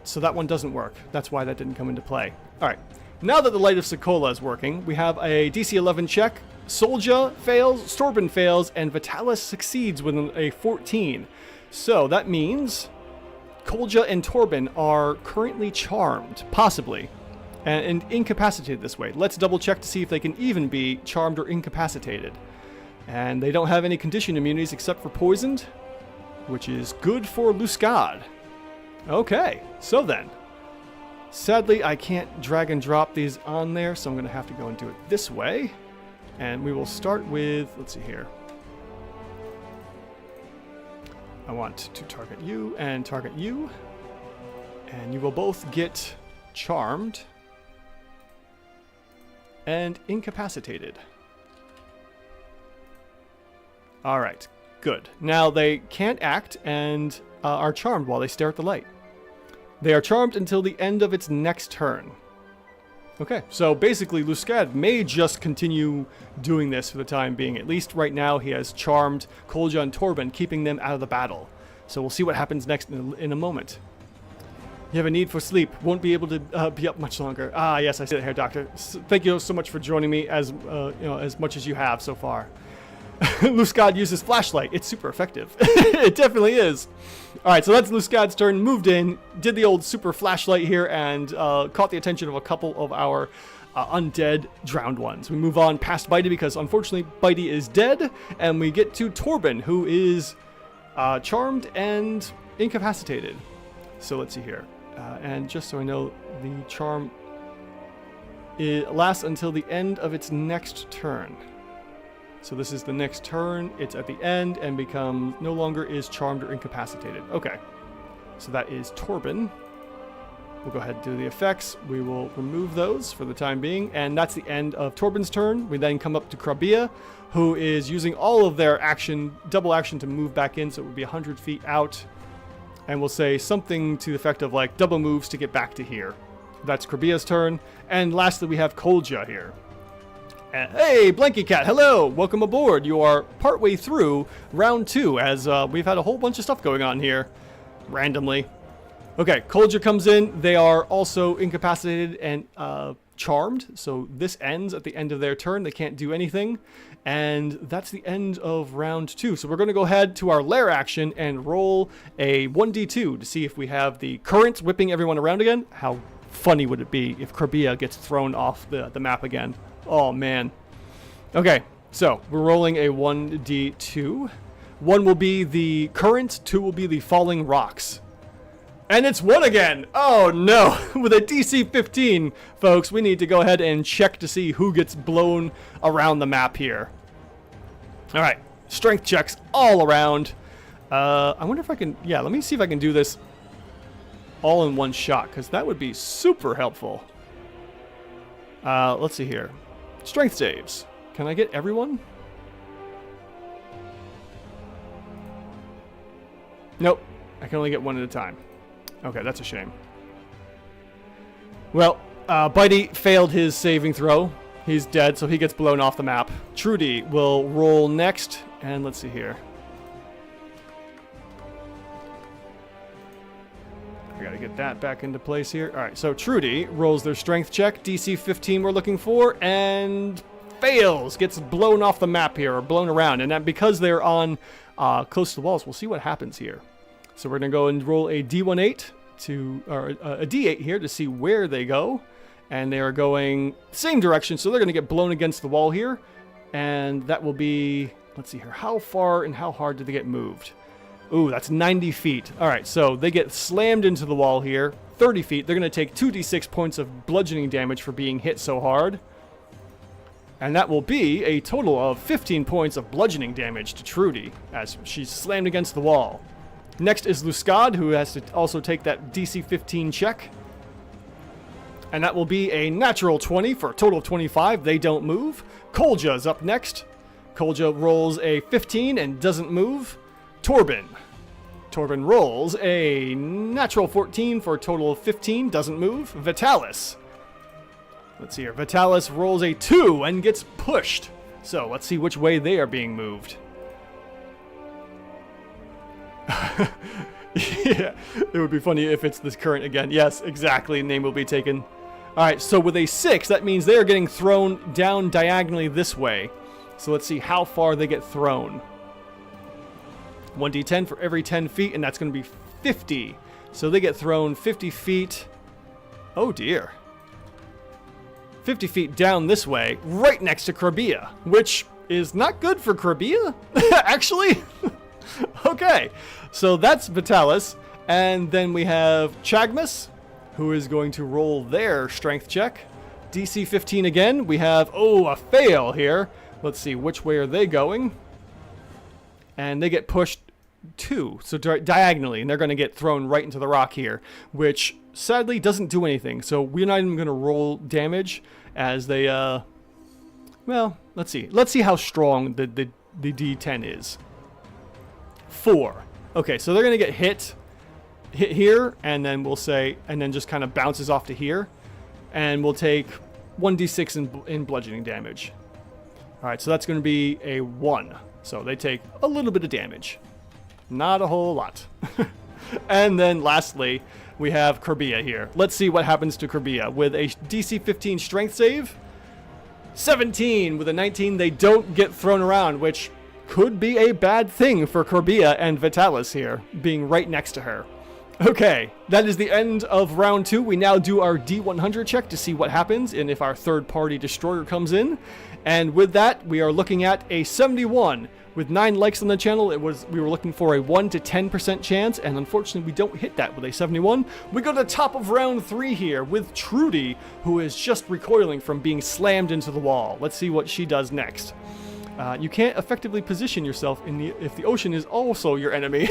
A: So that one doesn't work. That's why that didn't come into play. Alright. Now that the Light of Sokola is working, we have a DC 11 check. Solja fails, Storben fails, and Vitalis succeeds with a 14. So that means Kolja and Torben are currently charmed, possibly, and incapacitated this way. Let's double check to see if they can even be charmed or incapacitated. And they don't have any condition immunities except for poisoned, which is good for Luscad. Okay, so then. Sadly, I can't drag and drop these on there, so I'm going to have to go and do it this way. And we will start with, let's see here. I want to target you and target you. And you will both get charmed and incapacitated. Alright, good. Now they can't act and are charmed while they stare at the light. They are charmed until the end of its next turn. Okay, so basically Luscad may just continue doing this for the time being. At least right now he has charmed Kolja and Torben, keeping them out of the battle. So we'll see what happens next in a moment. You have a need for sleep. Won't be able to be up much longer. Ah, yes, I see it here, Doctor. Thank you so much for joining me as as much as you have so far. Luscad uses flashlight. It's super effective. It definitely is. Alright, so that's Luscad's turn. Moved in, did the old super flashlight here, and caught the attention of a couple of our undead drowned ones. We move on past Bitey because unfortunately Bitey is dead, and we get to Torben, who is charmed and incapacitated. So let's see here. And just so I know, the charm lasts until the end of its next turn. So this is the next turn, it's at the end, and becomes no longer is charmed or incapacitated. Okay, so that is Torben. We'll go ahead and do the effects. We will remove those for the time being, and that's the end of Torben's turn. We then come up to Krabia, who is using all of their action, double action, to move back in, so it would be 100 feet out. And we'll say something to the effect of like double moves to get back to here. That's Krabia's turn. And lastly, we have Kolja here. Hey, Blanky Cat, hello! Welcome aboard. You are partway through round 2, as we've had a whole bunch of stuff going on here, randomly. Okay, Kolja comes in. They are also incapacitated and charmed, so this ends at the end of their turn. They can't do anything, and that's the end of round 2. So we're going to go ahead to our lair action and roll a 1d2 to see if we have the currents whipping everyone around again. How funny would it be if Krabia gets thrown off the map again? Oh, man. Okay, so we're rolling a 1d2. 1 will be the current, 2 will be the falling rocks. And it's 1 again! Oh, no. With a DC 15, folks, we need to go ahead and check to see who gets blown around the map here. Alright, strength checks all around. I wonder if I can... Yeah, let me see if I can do this all in one shot, because that would be super helpful. Let's see here. Strength saves. Can I get everyone? Nope. I can only get one at a time. Okay, that's a shame. Well, Bitey failed his saving throw. He's dead, so he gets blown off the map. Trudy will roll next, and let's see here. I gotta get that back into place here. All right, so Trudy rolls their strength check, DC 15 we're looking for, and fails, gets blown off the map here, or blown around. And that because they're on close to the walls, we'll see what happens here. So we're gonna go and roll a D18 or a D8 here to see where they go. And they are going same direction, so they're gonna get blown against the wall here. And that will be, let's see here, how far and how hard did they get moved? Ooh, that's 90 feet. All right, so they get slammed into the wall here, 30 feet. They're gonna take 2d6 points of bludgeoning damage for being hit so hard. And that will be a total of 15 points of bludgeoning damage to Trudy as she's slammed against the wall. Next is Luscad, who has to also take that DC 15 check. And that will be a natural 20 for a total of 25. They don't move. Kolja's up next. Kolja rolls a 15 and doesn't move. Torben rolls a natural 14 for a total of 15, doesn't move. Vitalis. Let's see here. Vitalis rolls a 2 and gets pushed. So let's see which way they are being moved. Yeah, it would be funny if it's this current again. Yes, exactly. Name will be taken. All right, so with a 6, that means they are getting thrown down diagonally this way. So let's see how far they get thrown. 1d10 for every 10 feet, and that's going to be 50. So they get thrown 50 feet. Oh, dear. 50 feet down this way, right next to Krabia, which is not good for Krabia, actually. Okay, so that's Vitalis. And then we have Chagmus, who is going to roll their strength check. DC 15 again. We have, a fail here. Let's see, which way are they going? And they get pushed 2, so diagonally, and they're going to get thrown right into the rock here, which sadly doesn't do anything. So we're not even going to roll damage as they, well, let's see. Let's see how strong the D10 is. 4. Okay, so they're going to get hit here, and then we'll say, and then just kind of bounces off to here, and we'll take 1d6 in bludgeoning damage. All right, so that's going to be a 1. So they take a little bit of damage. Not a whole lot. And then lastly, we have Krabia here. Let's see what happens to Krabia. With a DC 15 strength save, 17 with a 19, they don't get thrown around, which could be a bad thing for Krabia and Vitalis here, being right next to her. Okay, that is the end of round 2. We now do our D100 check to see what happens and if our third-party destroyer comes in. And with that, we are looking at a 71. With 9 likes on the channel, we were looking for a 1 to 10% chance, and unfortunately we don't hit that with a 71. We go to the top of round 3 here with Trudy, who is just recoiling from being slammed into the wall. Let's see what she does next. You can't effectively position yourself if the ocean is also your enemy.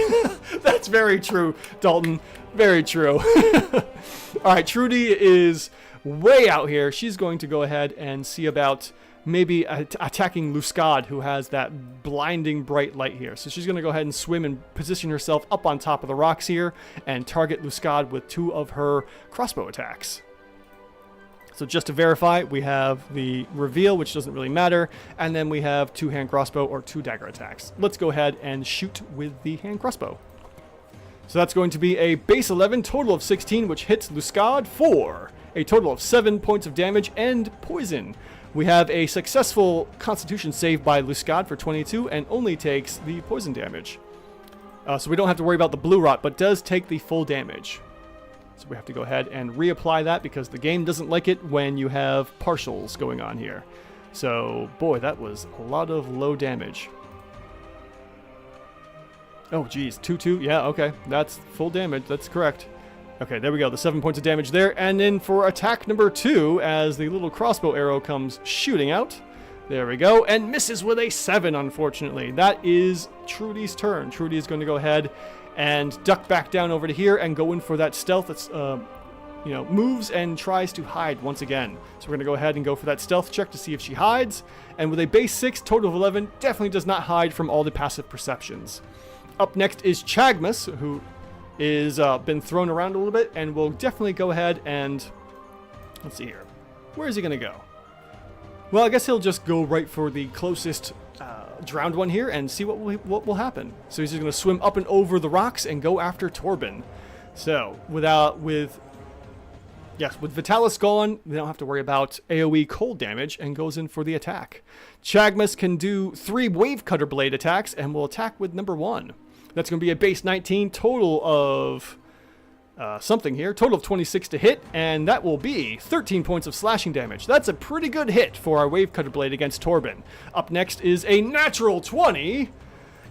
A: That's very true, Dalton. Very true. All right, Trudy is way out here. She's going to go ahead and see about maybe attacking Luscad, who has that blinding bright light here. So she's going to go ahead and swim and position herself up on top of the rocks here and target Luscad with 2 of her crossbow attacks. So just to verify, we have the reveal, which doesn't really matter, and then we have 2 hand crossbow or 2 dagger attacks. Let's go ahead and shoot with the hand crossbow. So that's going to be a base 11, total of 16, which hits Luscad for a total of 7 points of damage and poison. We have a successful Constitution save by Luscad for 22 and only takes the poison damage. So we don't have to worry about the blue rot, but does take the full damage. So we have to go ahead and reapply that because the game doesn't like it when you have partials going on here. So, boy, that was a lot of low damage. Oh, geez, 2-2. Yeah, okay. That's full damage. That's correct. Okay, there we go. The 7 points of damage there. And then for attack number 2, as the little crossbow arrow comes shooting out. There we go. And misses with a 7, unfortunately. That is Trudy's turn. Trudy is going to go ahead and duck back down over to here and go in for that stealth that's, moves and tries to hide once again. So we're going to go ahead and go for that stealth check to see if she hides. And with a base 6, total of 11, definitely does not hide from all the passive perceptions. Up next is Chagmus, who is been thrown around a little bit, and we'll definitely go ahead and let's see here. Where is he going to go? Well, I guess he'll just go right for the closest drowned one here and see what will happen. So he's just going to swim up and over the rocks and go after Torben. So with Vitalis gone, we don't have to worry about AoE cold damage and goes in for the attack. Chagmus can do 3 Wave Cutter Blade attacks and will attack with number 1. That's going to be a base 19, total of something here. Total of 26 to hit, and that will be 13 points of slashing damage. That's a pretty good hit for our Wave Cutter Blade against Torben. Up next is a natural 20,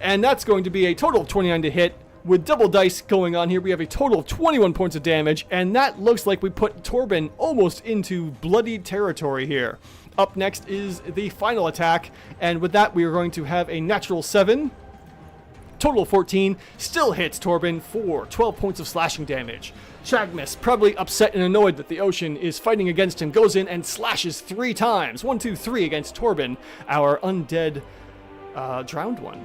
A: and that's going to be a total of 29 to hit. With double dice going on here, we have a total of 21 points of damage, and that looks like we put Torben almost into bloody territory here. Up next is the final attack, and with that we are going to have a natural 7. Total of 14, still hits Torben for 12 points of slashing damage. Chagmus, probably upset and annoyed that the ocean is fighting against him, goes in and slashes 3 times. 1, 2, 3 against Torben, our undead drowned one.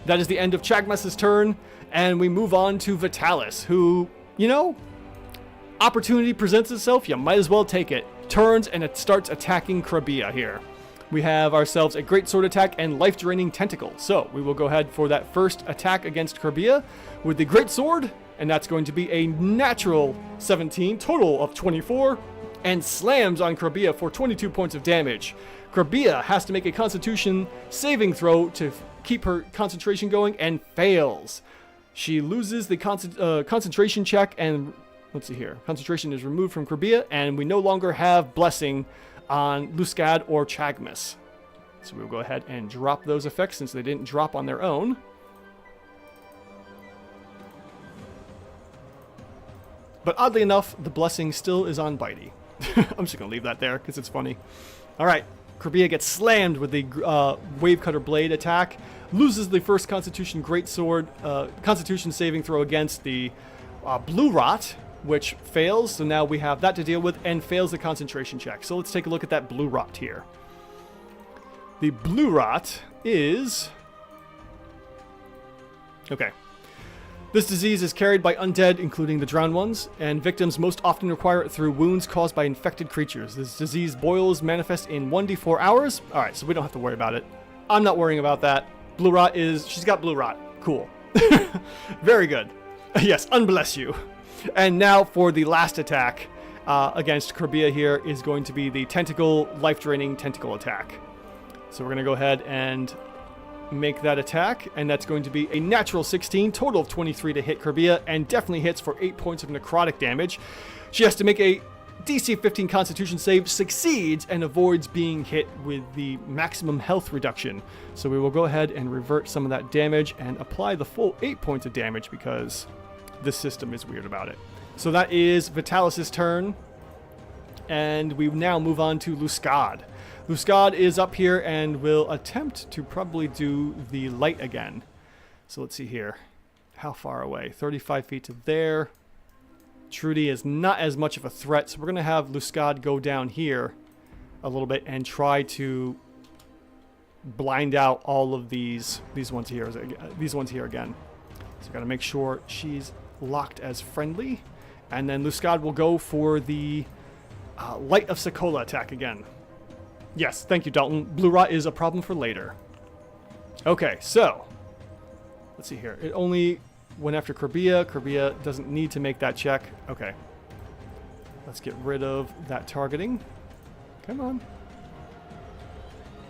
A: That is the end of Chagmus's turn, and we move on to Vitalis, who, you know, opportunity presents itself, you might as well take it. Turns and it starts attacking Krabia here. We have ourselves a Great Sword attack and life-draining tentacle. So we will go ahead for that first attack against Krabia with the Great Sword, and that's going to be a natural 17, total of 24, and slams on Krabia for 22 points of damage. Krabia has to make a Constitution saving throw to keep her concentration going and fails. She loses the concentration check, and let's see here. Concentration is removed from Krabia, and we no longer have Blessing on Luscad or Chagmus. So we'll go ahead and drop those effects since they didn't drop on their own. But oddly enough, the Blessing still is on Bitey. I'm just going to leave that there because it's funny. Alright, Krabia gets slammed with the Wave Cutter Blade attack. Loses the first Constitution Greatsword, Constitution saving throw against the Blue Rot, which fails, so now we have that to deal with, and fails the concentration check. So let's take a look at that Blue Rot here. The Blue Rot is... okay. This disease is carried by undead, including the drowned ones, and victims most often require it through wounds caused by infected creatures. This disease boils manifest in 1d4 hours. Alright, so we don't have to worry about it. I'm not worrying about that. Blue Rot is... she's got Blue Rot. Cool. Very good. Yes, unbless you. And now for the last attack against Krabia here is going to be the Tentacle, life-draining Tentacle attack. So we're going to go ahead and make that attack, and that's going to be a natural 16, total of 23 to hit Krabia, and definitely hits for 8 points of necrotic damage. She has to make a DC 15 Constitution save, succeeds, and avoids being hit with the maximum health reduction. So we will go ahead and revert some of that damage and apply the full 8 points of damage because this system is weird about it. So that is Vitalis' turn, and we now move on to Luscad. Luscad is up here and will attempt to probably do the light again. So let's see here. How far away? 35 feet to there. Trudy is not as much of a threat, so we're going to have Luscad go down here a little bit and try to blind out all of these ones here again. So got to make sure she's locked as friendly, and then Luscad will go for the Light of Sekolah attack again. Yes, thank you, Dalton. Blue Rot is a problem for later. Okay, so let's see here. It only went after Krabia. Krabia doesn't need to make that check. Okay, let's get rid of that targeting. Come on.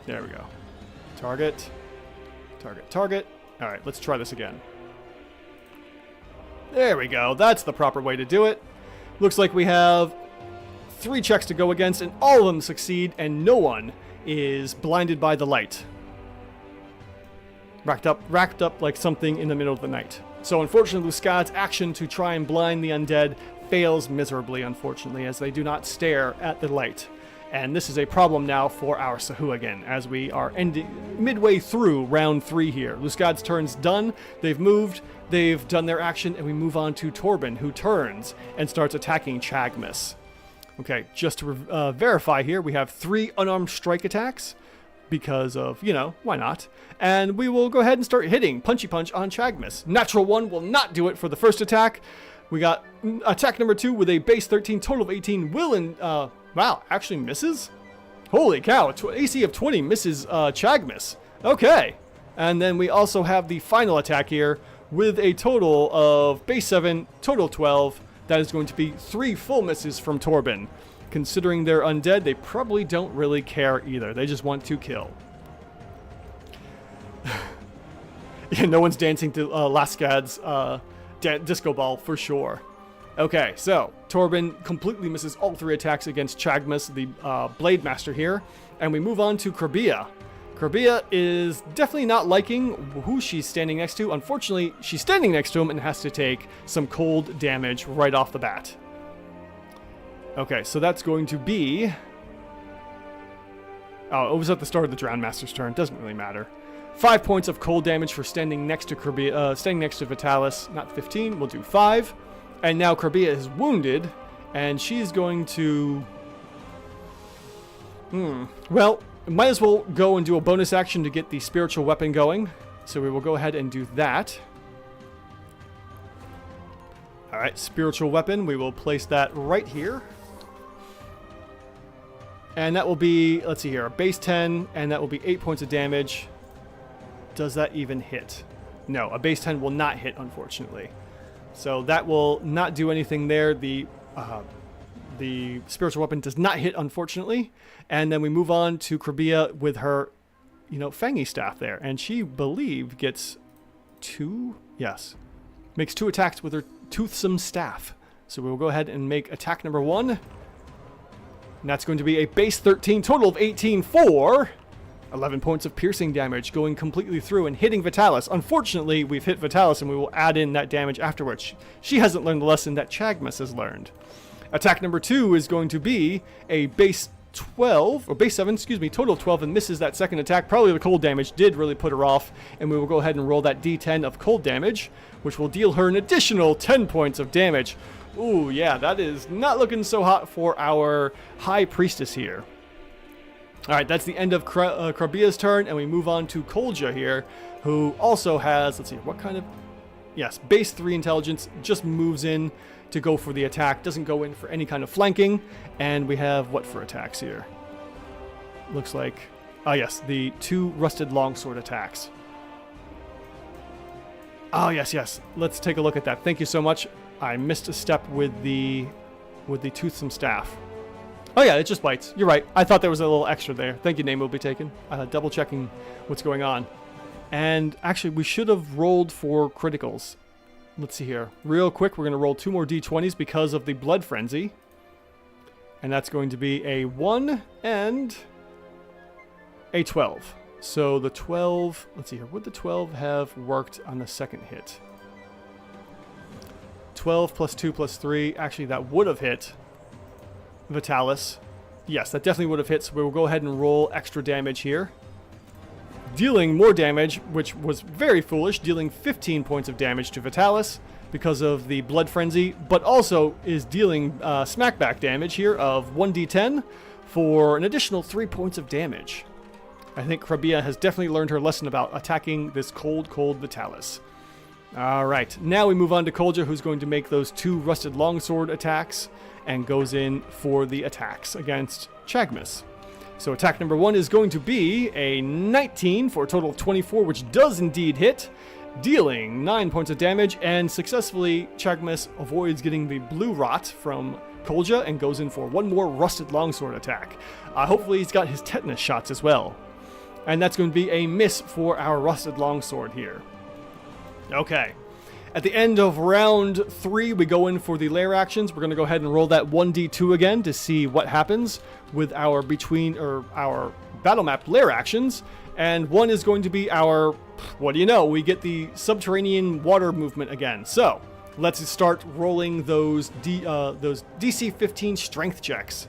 A: There we go. Target, target, target. All right, let's try this again. There we go. That's the proper way to do it. Looks like we have 3 checks to go against, and all of them succeed, and no one is blinded by the light. Racked up like something in the middle of the night. So unfortunately, Luscad's action to try and blind the undead fails miserably, unfortunately, as they do not stare at the light. And this is a problem now for our Sahuagin, as we are midway through round 3 here. Luscad's turn's done. They've moved. They've done their action, and we move on to Torben, who turns and starts attacking Chagmus. Okay, just to verify here, we have 3 unarmed strike attacks because of, you know, why not? And we will go ahead and start hitting Punchy Punch on Chagmus. Natural 1 will not do it for the first attack. We got attack number 2 with a base 13, total of 18. Wow, actually misses? Holy cow, AC of 20 misses Chagmus. Okay. And then we also have the final attack here with a total of base 7, total 12. That is going to be 3 full misses from Torben. Considering they're undead, they probably don't really care either. They just want to kill. Yeah, no one's dancing to Laskad's disco ball for sure. Okay, so Torben completely misses all 3 attacks against Chagmus, the Blademaster here. And we move on to Krabia. Krabia is definitely not liking who she's standing next to. Unfortunately, she's standing next to him and has to take some cold damage right off the bat. Okay, so that's going to be... Oh, it was at the start of the Drowned Master's turn. Doesn't really matter. 5 points of cold damage for standing next to Krabia, standing next to Vitalis. Not 15. We'll do 5. And now Krabia is wounded, and she's going to... Well, might as well go and do a bonus action to get the spiritual weapon going. So we will go ahead and do that. Alright, spiritual weapon. We will place that right here. And that will be, let's see here, a base 10, and that will be 8 points of damage. Does that even hit? No, a base 10 will not hit, unfortunately. So that will not do anything there. The spiritual weapon does not hit, unfortunately. And then we move on to Krabia with her, fangy staff there. And she, believe, gets 2, yes, makes 2 attacks with her toothsome staff. So we will go ahead and make attack number 1. And that's going to be a base 13, total of 18 for 11 points of piercing damage, going completely through and hitting Vitalis. Unfortunately, we've hit Vitalis, and we will add in that damage afterwards. She hasn't learned the lesson that Chagmus has learned. Attack number 2 is going to be a base 12, or base 7, excuse me, total of 12, and misses that second attack. Probably the cold damage did really put her off, and we will go ahead and roll that D10 of cold damage, which will deal her an additional 10 points of damage. Ooh, yeah, that is not looking so hot for our High Priestess here. Alright, that's the end of Krabia's turn, and we move on to Kolja here, who also has, let's see, what kind of... Yes, base 3 intelligence, just moves in to go for the attack, doesn't go in for any kind of flanking, and we have what for attacks here? Looks like, yes, the 2 rusted longsword attacks. Oh, yes, let's take a look at that. Thank you so much. I missed a step with the toothsome staff. Oh yeah, it just bites. You're right. I thought there was a little extra there. Thank you, name will be taken. Double checking what's going on. And actually, we should have rolled for criticals. Let's see here. Real quick, we're going to roll 2 more d20s because of the blood frenzy. And that's going to be a 1 and a 12. So the 12, let's see here. Would the 12 have worked on the second hit? 12 plus 2 plus 3. Actually, that would have hit Vitalis. Yes, that definitely would have hit. So we will go ahead and roll extra damage here. Dealing more damage, which was very foolish, dealing 15 points of damage to Vitalis because of the blood frenzy, but also is dealing smackback damage here of 1d10 for an additional 3 points of damage. I think Krabia has definitely learned her lesson about attacking this cold Vitalis. Alright, now we move on to Kolja, who's going to make those 2 rusted longsword attacks and goes in for the attacks against Chagmus. So attack number 1 is going to be a 19 for a total of 24, which does indeed hit, dealing 9 points of damage, and successfully Chagmus avoids getting the blue rot from Kolja and goes in for 1 more rusted longsword attack. Hopefully he's got his tetanus shots as well. And that's going to be a miss for our rusted longsword here. Okay. At the end of round 3, we go in for the lair actions. We're going to go ahead and roll that 1d2 again to see what happens with our our battle map lair actions. And 1 is going to be our, what do you know, we get the subterranean water movement again. So let's start rolling those DC 15 strength checks.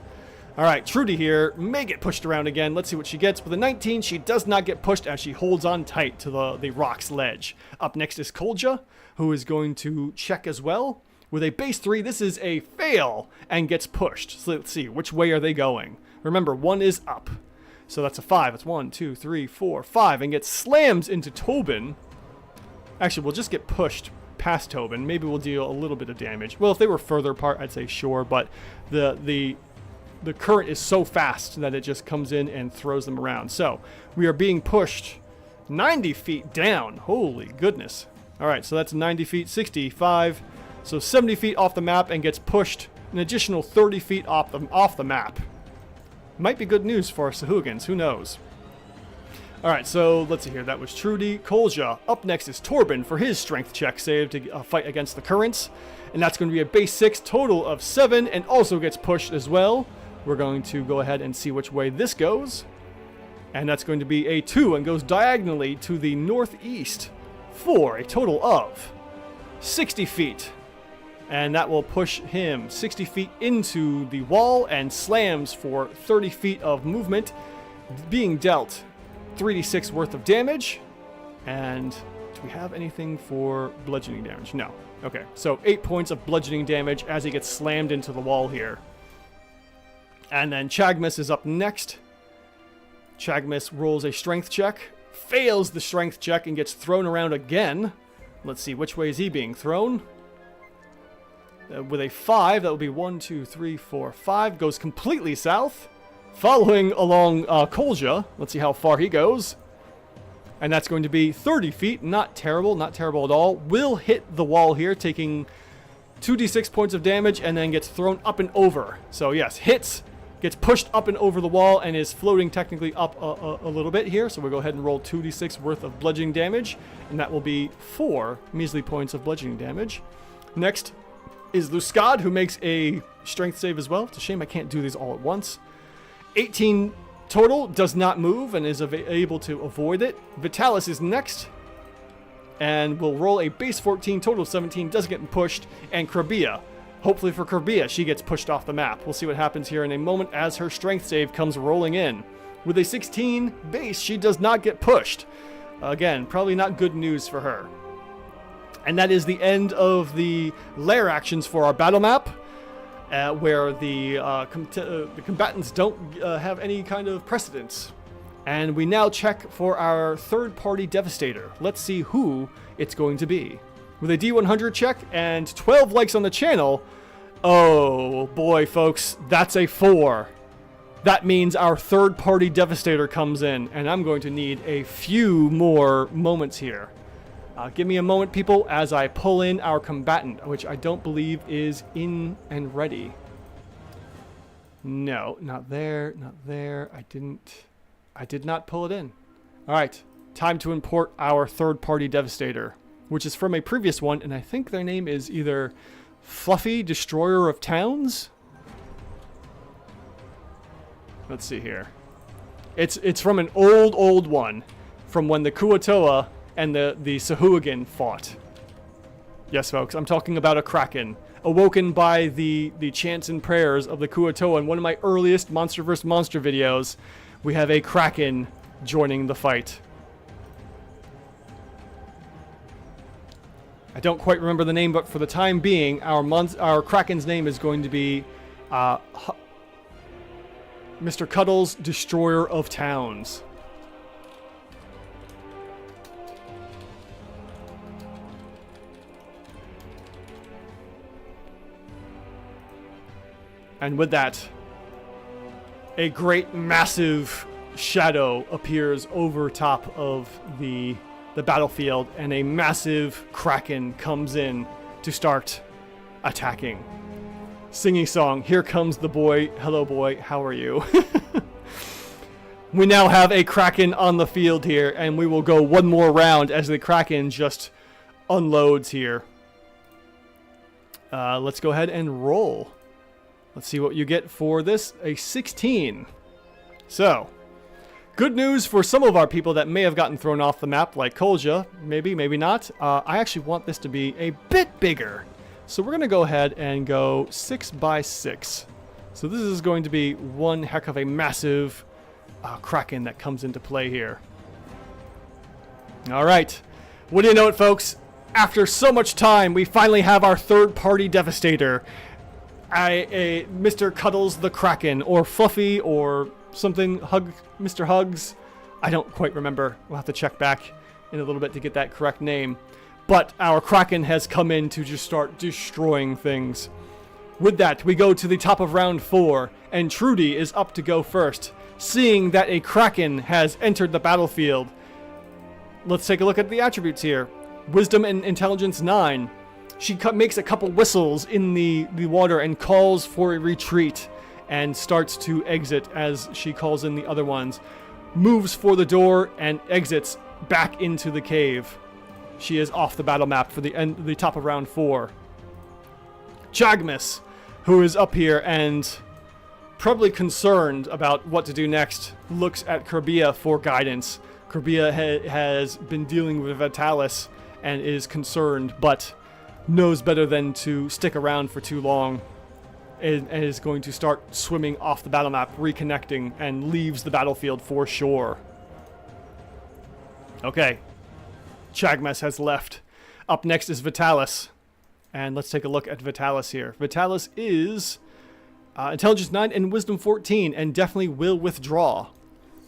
A: All right, Trudy here may get pushed around again. Let's see what she gets. With a 19, she does not get pushed as she holds on tight to the rock's ledge. Up next is Kolja, who is going to check as well. With a base 3, this is a fail and gets pushed. So let's see, which way are they going? Remember, 1 is up. So that's a 5. It's 1, 2, 3, 4, 5, and gets slams into Tobin. Actually, we'll just get pushed past Tobin. Maybe we'll deal a little bit of damage. Well, if they were further apart, I'd say sure, but the the current is so fast that it just comes in and throws them around. So we are being pushed 90 feet down. Holy goodness. All right, so that's 90 feet, 65. So 70 feet off the map and gets pushed an additional 30 feet off the map. Might be good news for our Sahuagins. Who knows? All right, so let's see here. That was Trudy. Kolja. Up next is Torben for his strength check save to fight against the currents. And that's going to be a base 6, total of 7, and also gets pushed as well. We're going to go ahead and see which way this goes. And that's going to be a 2 and goes diagonally to the northeast for a total of 60 feet. And that will push him 60 feet into the wall and slams for 30 feet of movement, being dealt 3d6 worth of damage. And do we have anything for bludgeoning damage? No. Okay, so 8 points of bludgeoning damage as he gets slammed into the wall here. And then Chagmus is up next. Chagmus rolls a strength check, fails the strength check, and gets thrown around again. Let's see, which way is he being thrown? With a 5, that would be 1, 2, 3, 4, 5. Goes completely south. Following along Kolja. Let's see how far he goes. And that's going to be 30 feet. Not terrible at all. Will hit the wall here, taking 2d6 points of damage, and then gets thrown up and over. So yes, hits, gets pushed up and over the wall, and is floating technically up a little bit here. So we'll go ahead and roll 2d6 worth of bludgeoning damage, and that will be 4 measly points of bludgeoning damage. Next is Luskad, who makes a strength save as well. It's a shame I can't do these all at once. 18 total, does not move, and is able to avoid it. Vitalis is next, and will roll a base 14, total of 17, doesn't get pushed. And Krabia, hopefully for Krabia, she gets pushed off the map. We'll see what happens here in a moment as her strength save comes rolling in. With a 16 base, she does not get pushed. Again, probably not good news for her. And that is the end of the lair actions for our battle map, where the combatants don't have any kind of precedence. And we now check for our third-party Devastator. Let's see who it's going to be. With a D100 check and 12 likes on the channel, oh boy, folks, that's a 4. That means our third-party Devastator comes in, and I'm going to need a few more moments here. Give me a moment, people, as I pull in our combatant, which I don't believe is in and ready. No, not there, not there. I did not pull it in. All right, time to import our third-party Devastator, which is from a previous one, and I think their name is either Fluffy Destroyer of Towns. Let's see here. It's from an old one, from when the Kua-toa and the Sahuagin fought. Yes, folks, I'm talking about a Kraken, awoken by the chants and prayers of the Kua-toa. In one of my earliest Monster vs. Monster videos, we have a Kraken joining the fight. I don't quite remember the name, but for the time being, our Kraken's name is going to be Mr. Cuddles, Destroyer of Towns. And with that, a great massive shadow appears over top of the battlefield, and a massive Kraken comes in to start attacking. Singing song, here comes the boy, hello boy, how are you? We now have a Kraken on the field here, and we will go one more round as the Kraken just unloads here. Let's go ahead and roll. Let's see what you get for this. A 16. So, good news for some of our people that may have gotten thrown off the map, like Kolja. Maybe, maybe not. I actually want this to be a bit bigger. So we're going to go ahead and go 6 by 6. So this is going to be one heck of a massive Kraken that comes into play here. All right. What do you know it, folks? After so much time, we finally have our third-party Devastator. Mr. Cuddles the Kraken, or Fluffy, or something, Mr. Hugs. I don't quite remember. We'll have to check back in a little bit to get that correct name. But our Kraken has come in to just start destroying things. With that, we go to the top of round 4, and Trudy is up to go first, seeing that a Kraken has entered the battlefield. Let's take a look at the attributes here. Wisdom and Intelligence 9. She makes a couple whistles in the water and calls for a retreat and starts to exit as she calls in the other ones. Moves for the door and exits back into the cave. She is off the battle map for the top of round 4. Chagmus, who is up here and probably concerned about what to do next, looks at Kerbia for guidance. Kerbia has been dealing with Vitalis and is concerned, but knows better than to stick around for too long, and is going to start swimming off the battle map, reconnecting, and leaves the battlefield for shore. Okay, Chagmas has left. Up next is Vitalis, and let's take a look at Vitalis here. Vitalis is Intelligence 9 and Wisdom 14, and definitely will withdraw.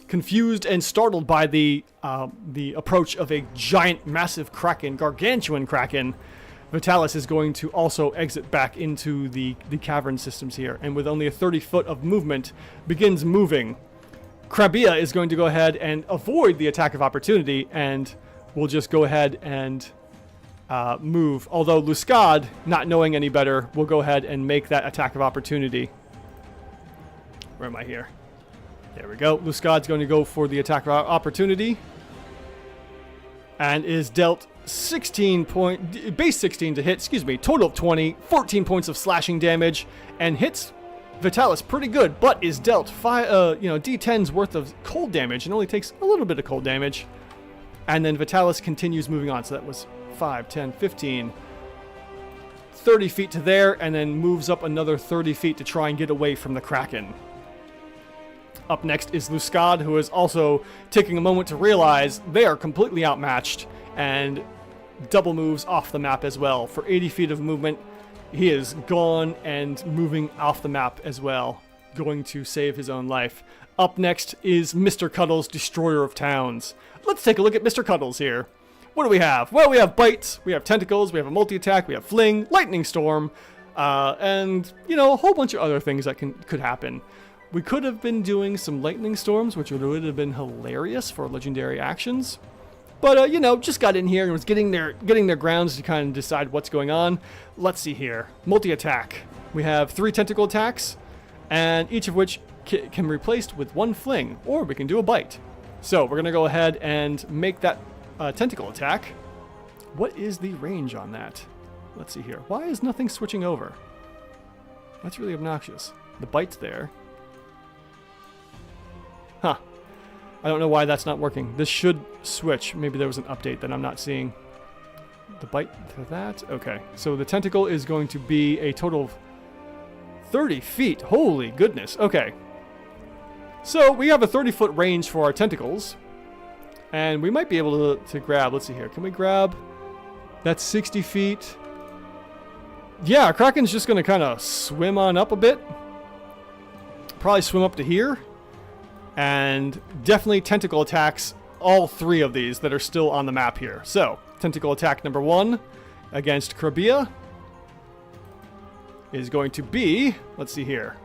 A: Confused and startled by the approach of a giant, massive Kraken, gargantuan Kraken, Vitalis is going to also exit back into the cavern systems here, and with only a 30 foot of movement, begins moving. Krabia is going to go ahead and avoid the attack of opportunity, and will just go ahead and move. Although Luscad, not knowing any better, will go ahead and make that attack of opportunity. Where am I here? There we go. Luscad's going to go for the attack of opportunity, and is dealt 16 base 16 to hit, total of 20, 14 points of slashing damage, and hits Vitalis pretty good, but is dealt D10's worth of cold damage, and only takes a little bit of cold damage. And then Vitalis continues moving on, so that was 5, 10, 15, 30 feet to there, and then moves up another 30 feet to try and get away from the Kraken. Up next is Luscad, who is also taking a moment to realize they are completely outmatched, and double moves off the map as well. For 80 feet of movement, he is gone and moving off the map as well, going to save his own life. Up next is Mr. Cuddles, Destroyer of Towns. Let's take a look at Mr. Cuddles here. What do we have? Well, we have Bites, we have Tentacles, we have a multi-attack, we have Fling, Lightning Storm, and, a whole bunch of other things that could happen. We could have been doing some Lightning Storms, which would have been hilarious for legendary actions. But, just got in here and was getting their grounds to kind of decide what's going on. Let's see here. Multi-attack. We have 3 tentacle attacks, and each of which can be replaced with 1 fling, or we can do a bite. So we're going to go ahead and make that tentacle attack. What is the range on that? Let's see here. Why is nothing switching over? That's really obnoxious. The bite's there. Huh. I don't know why that's not working. This should switch. Maybe there was an update that I'm not seeing. The bite to that? Okay. So the tentacle is going to be a total of 30 feet. Holy goodness. Okay. So we have a 30-foot range for our tentacles. And we might be able to grab... Let's see here. Can we grab... That's 60 feet. Yeah, Kraken's just going to kind of swim on up a bit. Probably swim up to here. And definitely tentacle attacks all 3 of these that are still on the map here. So, tentacle attack number 1 against Krabia is going to be, let's see here,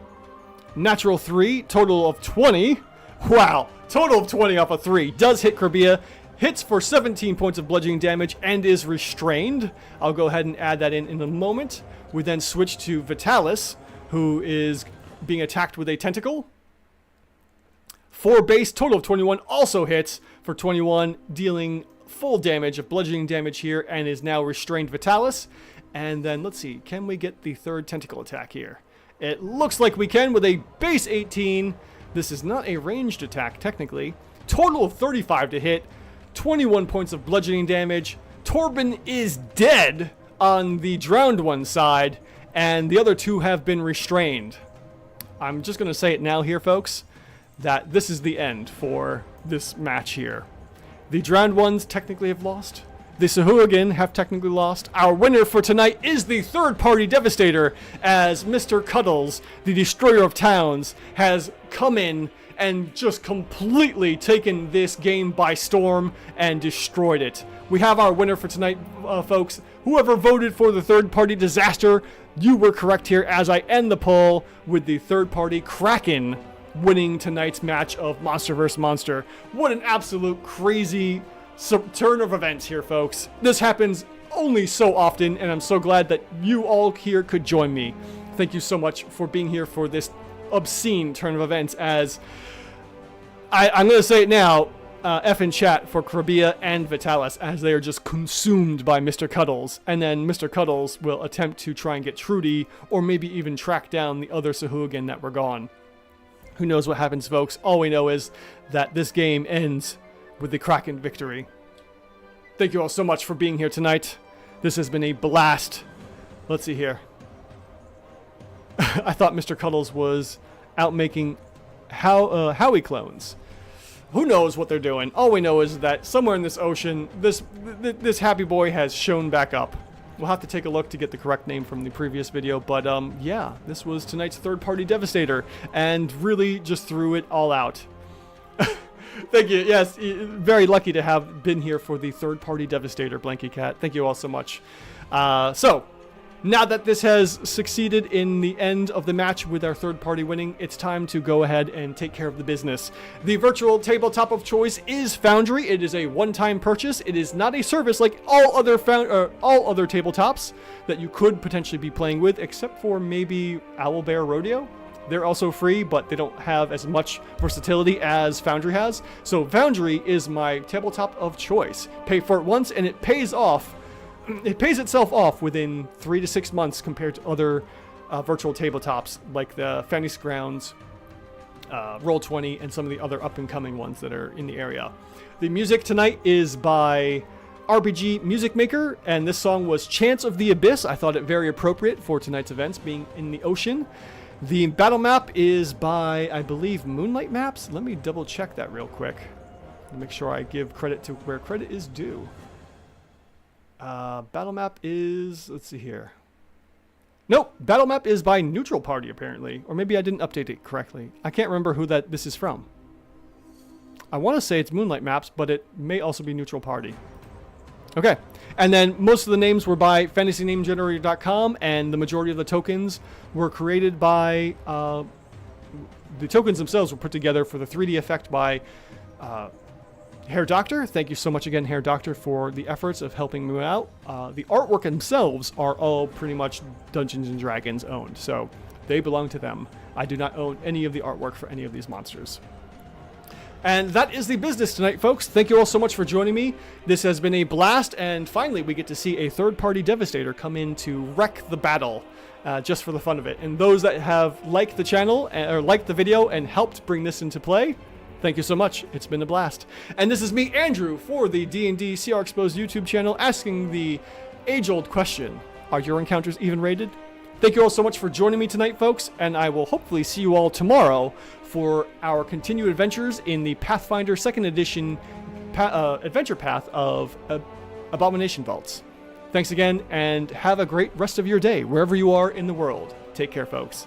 A: natural 3, total of 20. Wow, total of 20 off of 3. Does hit Krabia, hits for 17 points of bludgeoning damage, and is restrained. I'll go ahead and add that in a moment. We then switch to Vitalis, who is being attacked with a tentacle. 4 base, total of 21, also hits for 21, dealing full damage of bludgeoning damage here, and is now restrained Vitalis. And then, let's see, can we get the 3rd tentacle attack here? It looks like we can with a base 18. This is not a ranged attack, technically. Total of 35 to hit, 21 points of bludgeoning damage. Torben is dead on the drowned one side, and the other 2 have been restrained. I'm just going to say it now here, folks, that this is the end for this match here. The drowned ones technically have lost. The Sahuagin have technically lost. Our winner for tonight is the third-party Devastator, as Mr. Cuddles, the Destroyer of Towns, has come in and just completely taken this game by storm and destroyed it. We have our winner for tonight, folks. Whoever voted for the third-party disaster, you were correct here as I end the poll with the third party Kraken winning tonight's match of Monster vs. Monster. What an absolute crazy turn of events here, folks. This happens only so often, and I'm so glad that you all here could join me. Thank you so much for being here for this obscene turn of events, as I'm going to say it now, F in chat for Krabia and Vitalis, as they are just consumed by Mr. Cuddles, and then Mr. Cuddles will attempt to try and get Trudy, or maybe even track down the other Sahuagin that were gone. Who knows what happens, folks? All we know is that this game ends with the Kraken victory. Thank you all so much for being here tonight. This has been a blast. Let's see here. I thought Mr. Cuddles was out making Howie clones. Who knows what they're doing? All we know is that somewhere in this ocean, this happy boy has shown back up. We'll have to take a look to get the correct name from the previous video, but yeah, this was tonight's third-party Devastator, and really just threw it all out. Thank you. Yes, very lucky to have been here for the third-party Devastator, Blanky Cat. Thank you all so much. So, now that this has succeeded in the end of the match with our third party winning, it's time to go ahead and take care of the business. The virtual tabletop of choice is Foundry. It is a one-time purchase. It is not a service like all other tabletops that you could potentially be playing with, except for maybe Owlbear Rodeo. They're also free, but they don't have as much versatility as Foundry has. So Foundry is my tabletop of choice. Pay for it once and it pays off. It pays itself off within 3 to 6 months compared to other virtual tabletops like the Fantasy Grounds, Roll20, and some of the other up-and-coming ones that are in the area. The music tonight is by RPG Music Maker, and this song was Chants of the Abyss. I thought it very appropriate for tonight's events, being in the ocean. The battle map is by, I believe, Moonlight Maps. Let me double-check that real quick to make sure I give credit to where credit is due. Battle map is, let's see here. Nope, battle map is by Neutral Party apparently, or maybe I didn't update it correctly. I can't remember who this is from. I want to say it's Moonlight Maps, but it may also be Neutral Party. Okay, and then most of the names were by FantasyNameGenerator.com, and the majority of the tokens were created by, the tokens themselves were put together for the 3D effect by Hair Doctor. Thank you so much again, Hair Doctor, for the efforts of helping me out. The artwork themselves are all pretty much Dungeons & Dragons owned, so they belong to them. I do not own any of the artwork for any of these monsters. And that is the business tonight, folks. Thank you all so much for joining me. This has been a blast, and finally we get to see a third-party Devastator come in to wreck the battle, just for the fun of it. And those that have liked the channel, or liked the video, and helped bring this into play, thank you so much. It's been a blast. And this is me, Andrew, for the D&D CR Exposed YouTube channel, asking the age-old question, are your encounters even rated? Thank you all so much for joining me tonight, folks, and I will hopefully see you all tomorrow for our continued adventures in the Pathfinder 2nd Edition adventure path of Abomination Vaults. Thanks again, and have a great rest of your day, wherever you are in the world. Take care, folks.